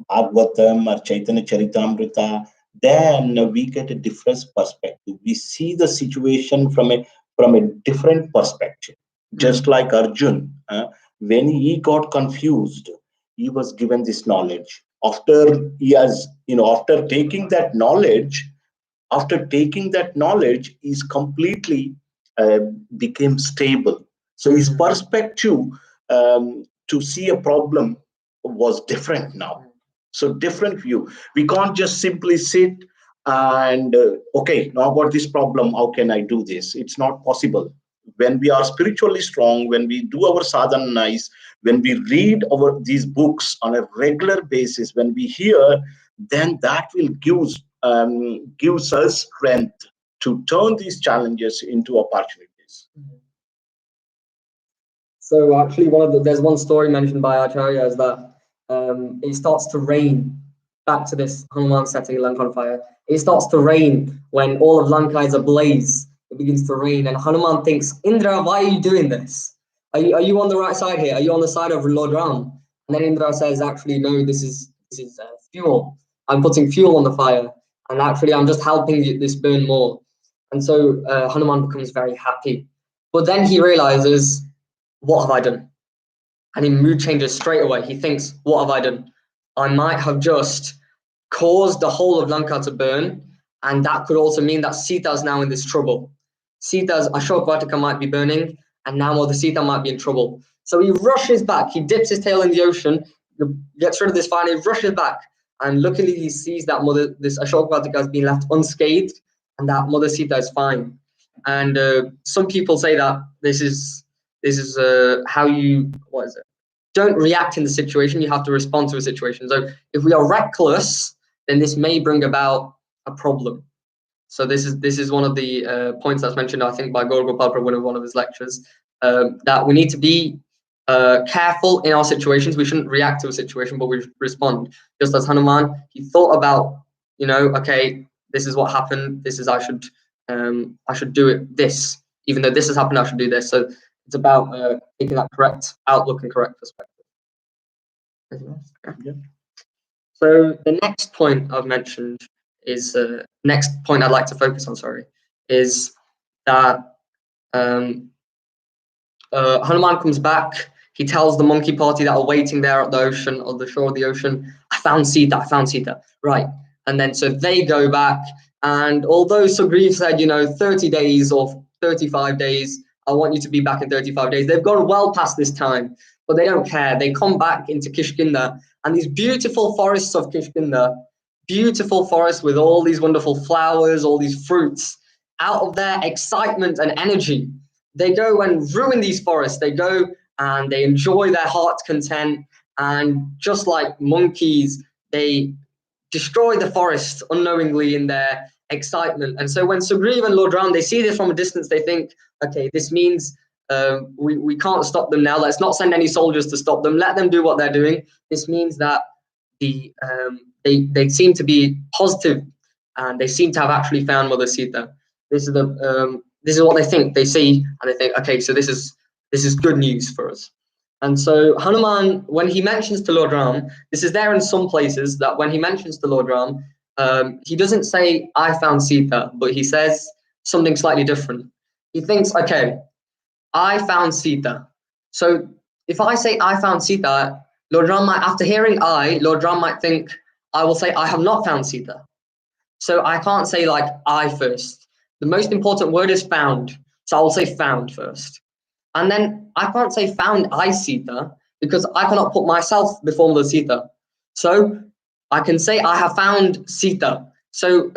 Bhagavatam or Chaitanya Charitamrita, then we get a different perspective. We see the situation from a different perspective. Just like Arjun, when he got confused, he was given this knowledge. After taking that knowledge, he's completely became stable. So his perspective to see a problem was different now. So different view. We can't just simply sit and okay, now got this problem, how can I do this? It's not possible. When we are spiritually strong, when we do our sadhana nice, when we read these books on a regular basis, when we hear, then that will gives us strength to turn these challenges into opportunities. So actually, there's one story mentioned by Acharya is that it starts to rain. Back to this Hanuman setting Lanka on fire. It starts to rain when all of Lanka is ablaze. It begins to rain, and Hanuman thinks, Indra, why are you doing this? Are you on the right side here? Are you on the side of Lord Ram? And then Indra says, actually, no, this is fuel. I'm putting fuel on the fire, and actually, I'm just helping this burn more. And so Hanuman becomes very happy. But then he realizes, what have I done? And his mood changes straight away. He thinks, what have I done? I might have just caused the whole of Lanka to burn, and that could also mean that Sita is now in this trouble. Sita's Ashok Vatika might be burning, and now the Sita might be in trouble. So he rushes back, he dips his tail in the ocean, gets rid of this fire, and he rushes back. and luckily he sees that this Ashok Vatika has been left unscathed, and that Mother Sita is fine. And some people say that this is how you don't react in the situation, you have to respond to a situation. So if we are reckless, then this may bring about a problem. So this is one of the points that's mentioned, I think, by Gauragopal Prabhu in one of his lectures, that we need to be careful in our situations. We shouldn't react to a situation, but we respond. Just as Hanuman, he thought about, okay, this is what happened. This is I should do it. This, even though this has happened, I should do this. So it's about taking that correct outlook and correct perspective. Yeah. So the next point I've mentioned is next point I'd like to focus on. Sorry, is that Hanuman comes back. He tells the monkey party that are waiting there at the ocean, on the shore of the ocean, I found Sita. I found Sita. Right, and then so they go back. And although Sugriv said, 30 days or 35 days, I want you to be back in 35 days. They've gone well past this time, but they don't care. They come back into Kishkinda, and these beautiful forests of Kishkinda, beautiful forests with all these wonderful flowers, all these fruits, out of their excitement and energy, they go and ruin these forests. They go and they enjoy their heart's content, and just like monkeys, they destroy the forest unknowingly in their excitement. And so when Sugriv and Lord Ram, they see this from a distance, they think, okay, this means we can't stop them now. Let's not send any soldiers to stop them. Let them do what they're doing. This means that they seem to be positive, and they seem to have actually found Mother Sita. This is what they think. They see, and they think, okay, so this is good news for us. And so Hanuman, when he mentions to Lord Ram, this is there in some places, that when he mentions to Lord Ram, he doesn't say, I found Sita, but he says something slightly different. He thinks, okay, I found Sita. So if I say I found Sita, Lord Ram might, after hearing Lord Ram might think, I will say, I have not found Sita. So I can't say like I first. The most important word is found. So I will say found first. And then I can't say found I Sita, because I cannot put myself before the Sita. So I can say I have found Sita. So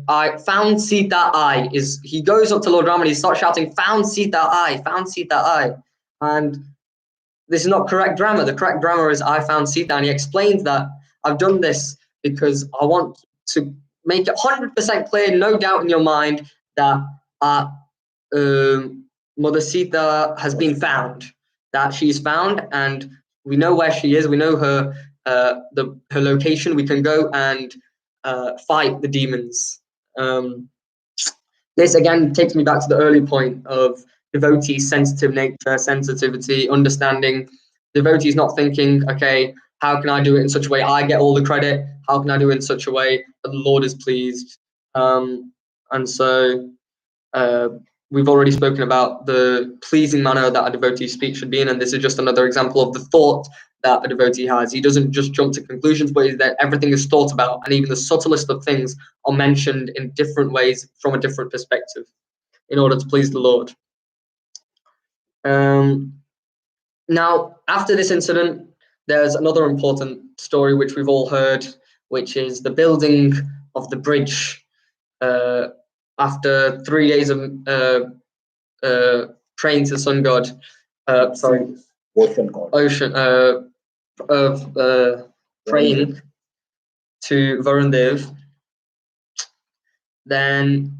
I found Sita I is, he goes up to Lord Ram and he starts shouting, found Sita I, found Sita I. And this is not correct grammar. The correct grammar is I found Sita. And he explains that I've done this because I want to make it 100% clear, no doubt in your mind, that Mother Sita has been found, that she's found, and we know where she is. We know her her location. We can go and fight the demons. This again takes me back to the early point of devotee sensitive nature, sensitivity, understanding. Devotees not thinking, okay, how can I do it in such a way I get all the credit? How can I do it in such a way that the Lord is pleased? And so we've already spoken about the pleasing manner that a devotee's speech should be in, and this is just another example of the thought that a devotee has. He doesn't just jump to conclusions, but that everything is thought about, and even the subtlest of things are mentioned in different ways from a different perspective in order to please the Lord. Now, after this incident, there's another important story which we've all heard, which is the building of the bridge. After 3 days of praying to the sun god, praying to Varun Dev, then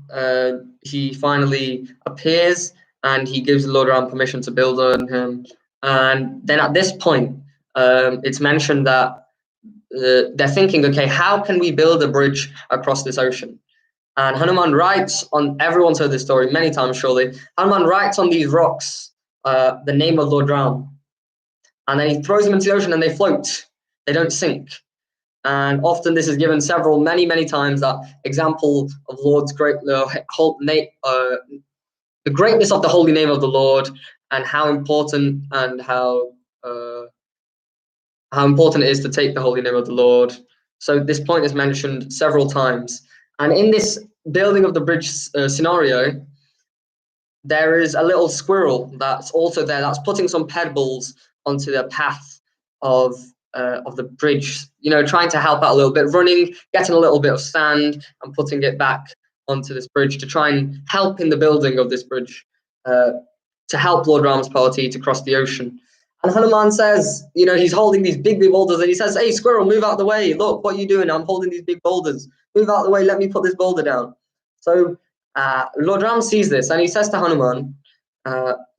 he finally appears and he gives Lord Ram permission to build on him. And then at this point, it's mentioned that they're thinking, okay, how can we build a bridge across this ocean? And Hanuman writes on, everyone's heard this story many times surely, Hanuman writes on these rocks the name of Lord Ram. And then he throws them into the ocean and they float. They don't sink. And often this is given many times, that example of Lord's the greatness of the holy name of the Lord, and how important it is to take the holy name of the Lord. So this point is mentioned several times. And in this building of the bridge scenario, there is a little squirrel that's also there, that's putting some pebbles onto the path of bridge, trying to help out a little bit, running, getting a little bit of sand and putting it back onto this bridge to try and help in the building of this bridge, to help Lord Ram's party to cross the ocean. And Hanuman says, he's holding these big boulders, and he says, "Hey, squirrel, move out the way. Look, what are you doing? I'm holding these big boulders. Move out the way. Let me put this boulder down." So Lord Ram sees this, and he says to Hanuman,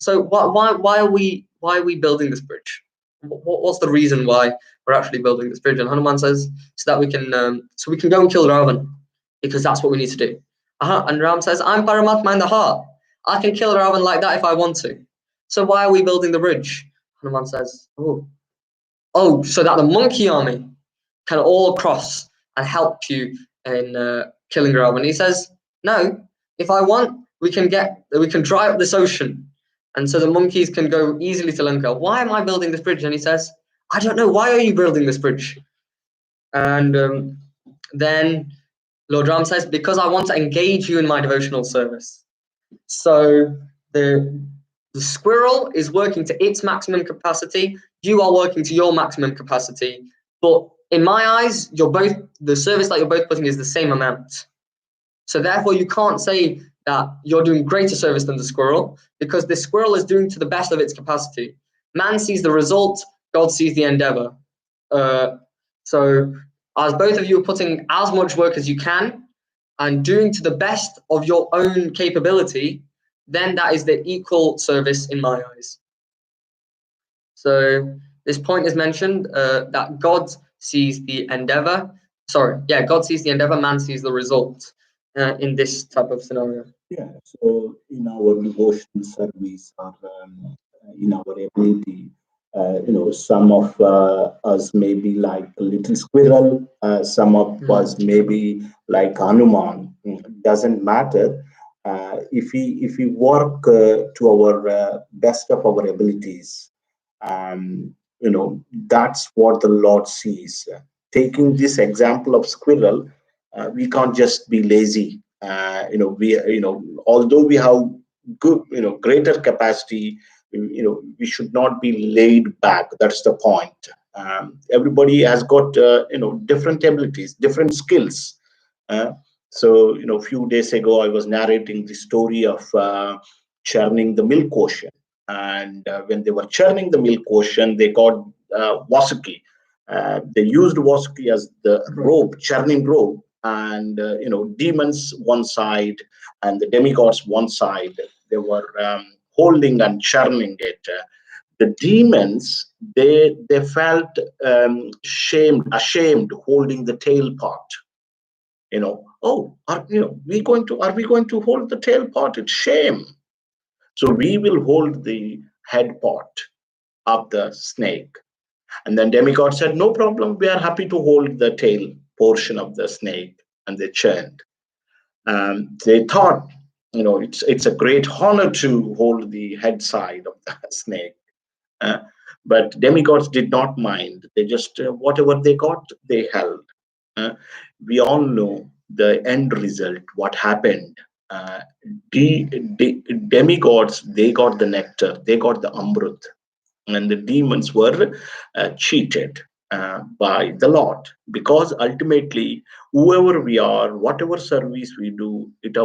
"So why are we building this bridge? What's the reason why we're actually building this bridge?" And Hanuman says, "So that we can go and kill Ravan, because that's what we need to do." And Ram says, "I'm Paramatma in the heart. I can kill Ravan like that if I want to. So why are we building the bridge?" Hanuman says, "Oh, so that the monkey army can all cross and help you in killing Ravan." He says, "No, if I want, we can dry up this ocean, and so the monkeys can go easily to Lanka. Why am I building this bridge?" And he says, "I don't know. Why are you building this bridge?" And then Lord Ram says, "Because I want to engage you in my devotional service." So the squirrel is working to its maximum capacity. You are working to your maximum capacity. But in my eyes, the service that you're both putting is the same amount. So therefore, you can't say that you're doing greater service than the squirrel, because the squirrel is doing to the best of its capacity. Man sees the result, God sees the endeavor. So as both of you are putting as much work as you can and doing to the best of your own capability, then that is the equal service in my eyes. So this point is mentioned, that God sees the endeavor. God sees the endeavor, man sees the result in this type of scenario. Yeah, so in our devotion service or in our ability, some of us may be like a little squirrel, some of us may be like Hanuman. Doesn't matter. If we work to our best of our abilities, that's what the Lord sees. Taking this example of squirrel, we can't just be lazy. Although we have good, greater capacity, we should not be laid back. That's the point. Everybody has got, different abilities, different skills. So, a few days ago, I was narrating the story of churning the milk ocean. And when they were churning the milk ocean, they got Vasuki. They used Vasuki as the rope, churning rope, and demons one side and the demigods one side. They were holding and churning it. The demons, they felt ashamed holding the tail part. Are we going to hold the tail part? It's shame. So we will hold the head part of the snake. And then demigod said, "No problem. We are happy to hold the tail portion of the snake." And they churned. They thought, it's a great honor to hold the head side of the snake. But demigods did not mind. They just, whatever they got, they held. We all know the end result, what happened. Demigods, they got the nectar, they got the amrut, and the demons were cheated by the Lord, because ultimately, whoever we are, whatever service we do, it is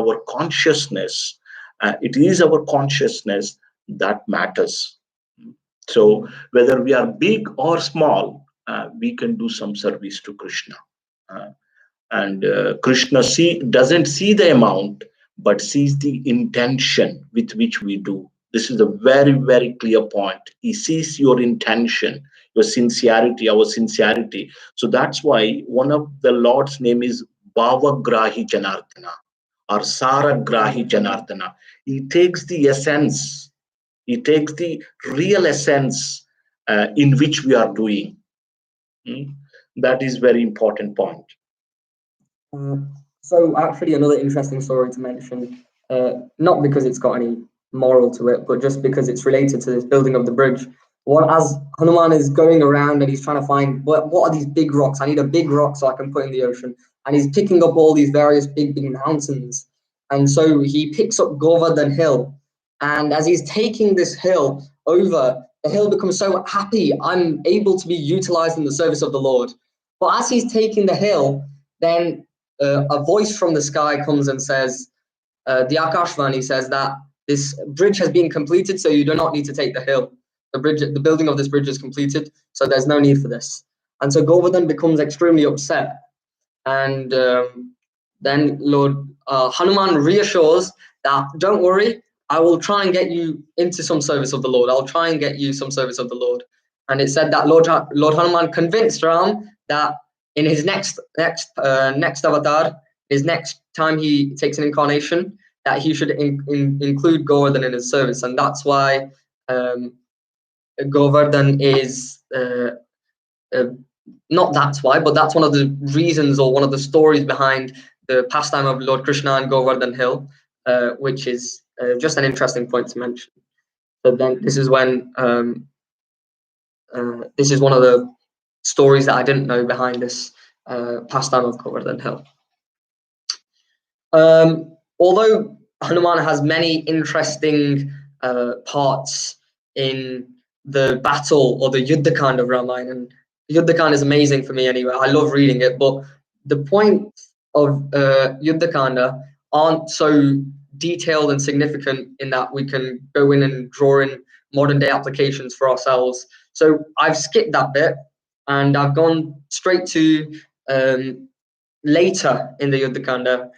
our consciousness that matters. So whether we are big or small, we can do some service to Krishna. And Krishna doesn't see the amount, but sees the intention with which we do. This is a very, very clear point. He sees your intention, your sincerity, our sincerity. So that's why one of the Lord's name is Bhavagrahi Janardana or Saragrahi Janardana. He takes the essence, he takes the real essence in which we are doing. That is very important point. So actually another interesting story to mention, not because it's got any moral to it, but just because it's related to this building of the bridge. As Hanuman is going around and he's trying to find what are these big rocks? I need a big rock so I can put in the ocean. And he's picking up all these various big mountains. And so he picks up Govardhan Hill. And as he's taking this hill over, the hill becomes so happy. I'm able to be utilized in the service of the Lord. But as he's taking the hill, then a voice from the sky comes and says, the Akashvani says that this bridge has been completed, so you do not need to take the hill. The building of this bridge is completed, so there's no need for this. And so Govardhan becomes extremely upset. And then Lord Hanuman reassures that, don't worry, I will try and get you into some service of the Lord. I'll try and get you some service of the Lord. And it said that Lord Hanuman convinced Ram that in his next avatar, his next time he takes an incarnation, that he should include Govardhan in his service. And that's why Govardhan is not that's why, but that's one of the reasons or one of the stories behind the pastime of Lord Krishna and Govardhan Hill, which is just an interesting point to mention. But then this is when this is one of the stories that I didn't know behind this pastime of Govardhan Hill. Although Hanuman has many interesting parts in the battle or the Yuddhakand of Ramayana, and Yuddhakand is amazing for me anyway. I love reading it, but the points of Yuddhakanda aren't so detailed and significant in that we can go in and draw in modern day applications for ourselves. So I've skipped that bit and I've gone straight to later in the Yuddhakanda.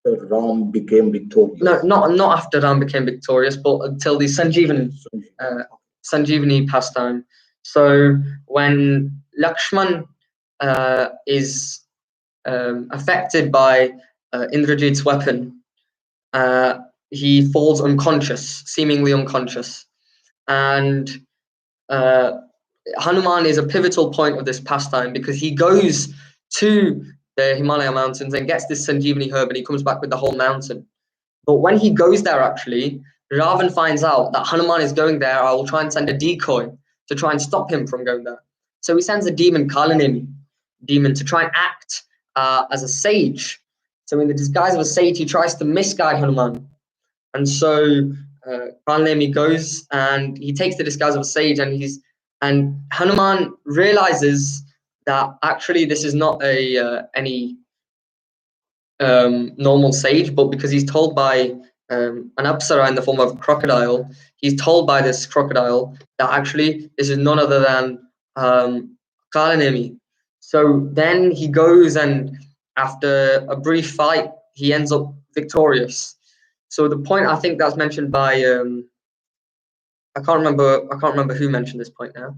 After Ram became victorious. No, not after Ram became victorious, but until the Sanjeevani pastime. So when Lakshman is affected by Indrajit's weapon, he falls unconscious, seemingly unconscious. And Hanuman is a pivotal point of this pastime because he goes to the Himalaya mountains and gets this Sanjeevani herb and he comes back with the whole mountain. But when he goes there, actually, Ravan finds out that Hanuman is going there. I will try and send a decoy to try and stop him from going there. So he sends a demon, Kalanemi demon, to try and act as a sage. So in the disguise of a sage, he tries to misguide Hanuman. And so Kalanemi goes and he takes the disguise of a sage, and Hanuman realizes that actually this is not any normal sage, but because he's told by an apsara in the form of a crocodile, he's told by this crocodile that actually this is none other than Kalanemi. So then he goes and after a brief fight, he ends up victorious. So the point I think that's mentioned by I can't remember who mentioned this point now.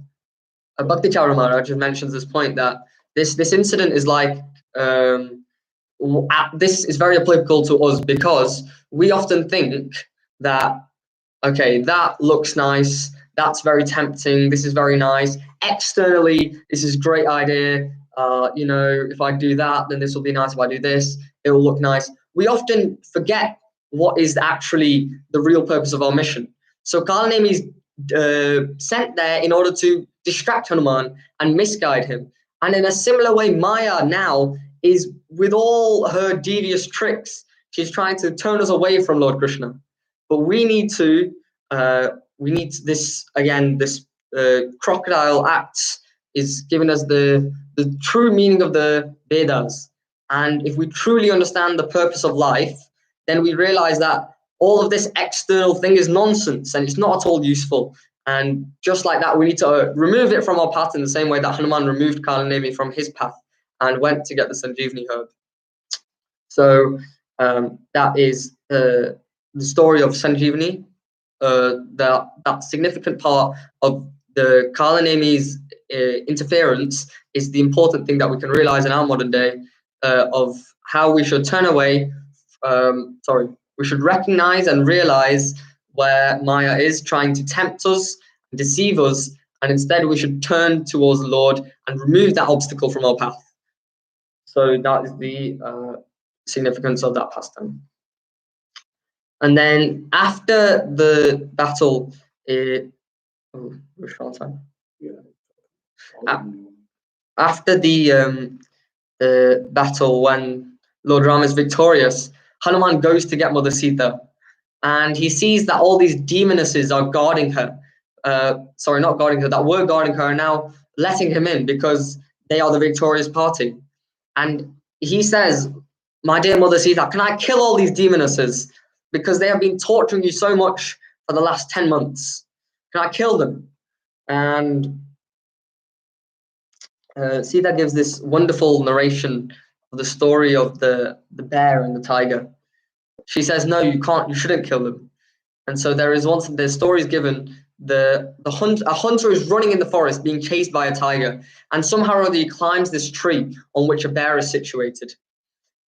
Bhakti Chawra Maharaj mentions this point that this incident is like this is very applicable to us because we often think that, okay, that looks nice, that's very tempting, this is very nice, externally this is a great idea, you know, if I do that then this will be nice, if I do this it will look nice. We often forget what is actually the real purpose of our mission. So Kalanemi is sent there in order to distract Hanuman and misguide him. And in a similar way, Maya now is, with all her devious tricks, she's trying to turn us away from Lord Krishna. But we need this, again, this crocodile acts is giving us the true meaning of the Vedas. And if we truly understand the purpose of life, then we realize that all of this external thing is nonsense and it's not at all useful. And just like that, we need to remove it from our path in the same way that Hanuman removed Kalanemi from his path and went to get the Sanjeevani herb. So that is the story of Sanjeevani. That significant part of the Kalanemi's interference is the important thing that we can realize in our modern day of how we should turn away. We should recognize and realize where Maya is trying to tempt us, deceive us, and instead we should turn towards the Lord and remove that obstacle from our path. So that is the significance of that pastime. And then after the battle, after the battle, when Lord Ram is victorious, Hanuman goes to get Mother Sita, and he sees that all these demonesses are guarding her. sorry, not guarding her, that were guarding her are now letting him in because they are the victorious party. And he says, my dear mother Sita, can I kill all these demonesses? Because they have been torturing you so much for the last 10 months. Can I kill them? And Sita gives this wonderful narration of the story of the bear and the tiger. She says, no, you can't, you shouldn't kill them. And so the story is given, a hunter is running in the forest being chased by a tiger, and somehow or other he climbs this tree on which a bear is situated.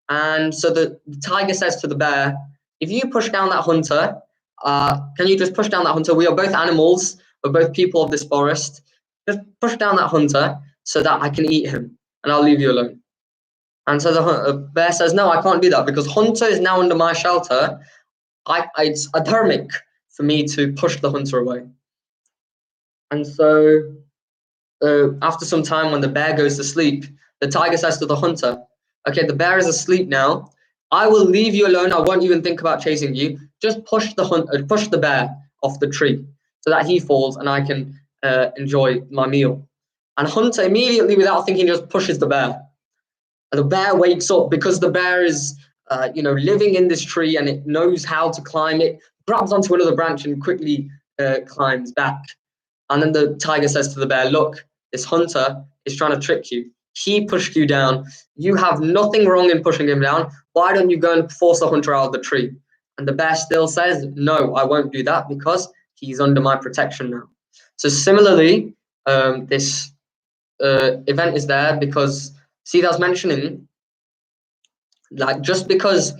And so the tiger says to the bear, if you push down that hunter, can you just push down that hunter? We are both animals, we're both people of this forest. Just push down that hunter so that I can eat him, and I'll leave you alone. And so the bear says, no, I can't do that because hunter is now under my shelter. It's adharmic for me to push the hunter away. And so after some time, when the bear goes to sleep, the tiger says to the hunter, okay, the bear is asleep now. I will leave you alone. I won't even think about chasing you. Just push the bear off the tree so that he falls and I can enjoy my meal. And hunter immediately, without thinking, just pushes the bear. And the bear wakes up because the bear is living in this tree and it knows how to climb. It grabs onto another branch and quickly climbs back. And then the tiger says to the bear, look, this hunter is trying to trick you. He pushed you down. You have nothing wrong in pushing him down. Why don't you go and force the hunter out of the tree? And the bear still says, no, I won't do that because he's under my protection now. So similarly, this event is there because Sita's mentioning, like, just because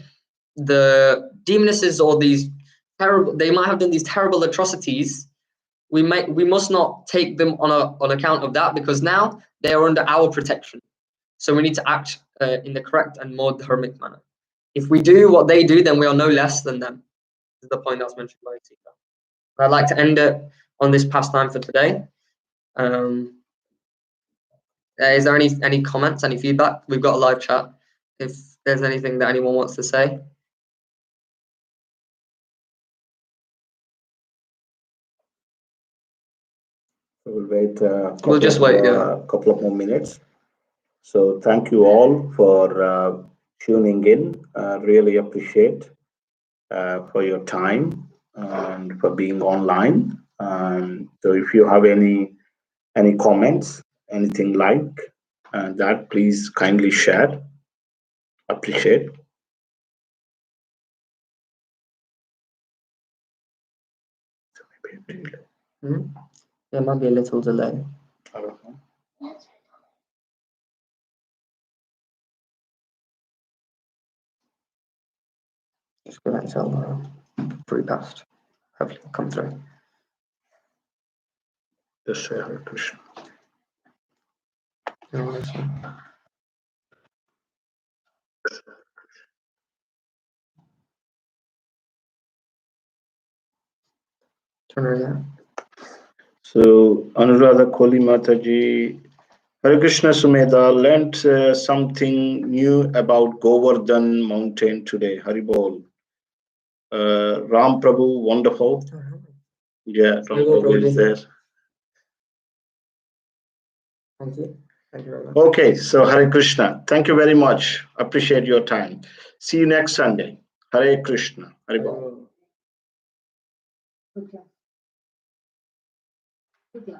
the demonesses or these terrible, they might have done these terrible atrocities, we must not take them on account of that, because now they are under our protection. So we need to act in the correct and more dharmic manner. If we do what they do, then we are no less than them. This is the point that was mentioned by Sita. I'd like to end it on this pastime for today. Is there any comments, any feedback? We've got a live chat. If there's anything that anyone wants to say. We'll wait We'll just wait, yeah. a couple of more minutes. So thank you all for tuning in. Really appreciate for your time and for being online. So if you have any comments, anything like that, please kindly share. Appreciate. There might be a little delay. Just go until 3 past. Hopefully it'll come through. Just say Hare Krishna. Turn it on. So Anuradha Koli Mataji, Hare Krishna Sumedha learned something new about Govardhan mountain today. Haribol. Ram Prabhu, wonderful. Yeah, Ram Prabhu is there. Thank you. Thank you very much. Okay, so Hare Krishna. Thank you very much. Appreciate your time. See you next Sunday. Hare Krishna. Haribol. Okay. Okay.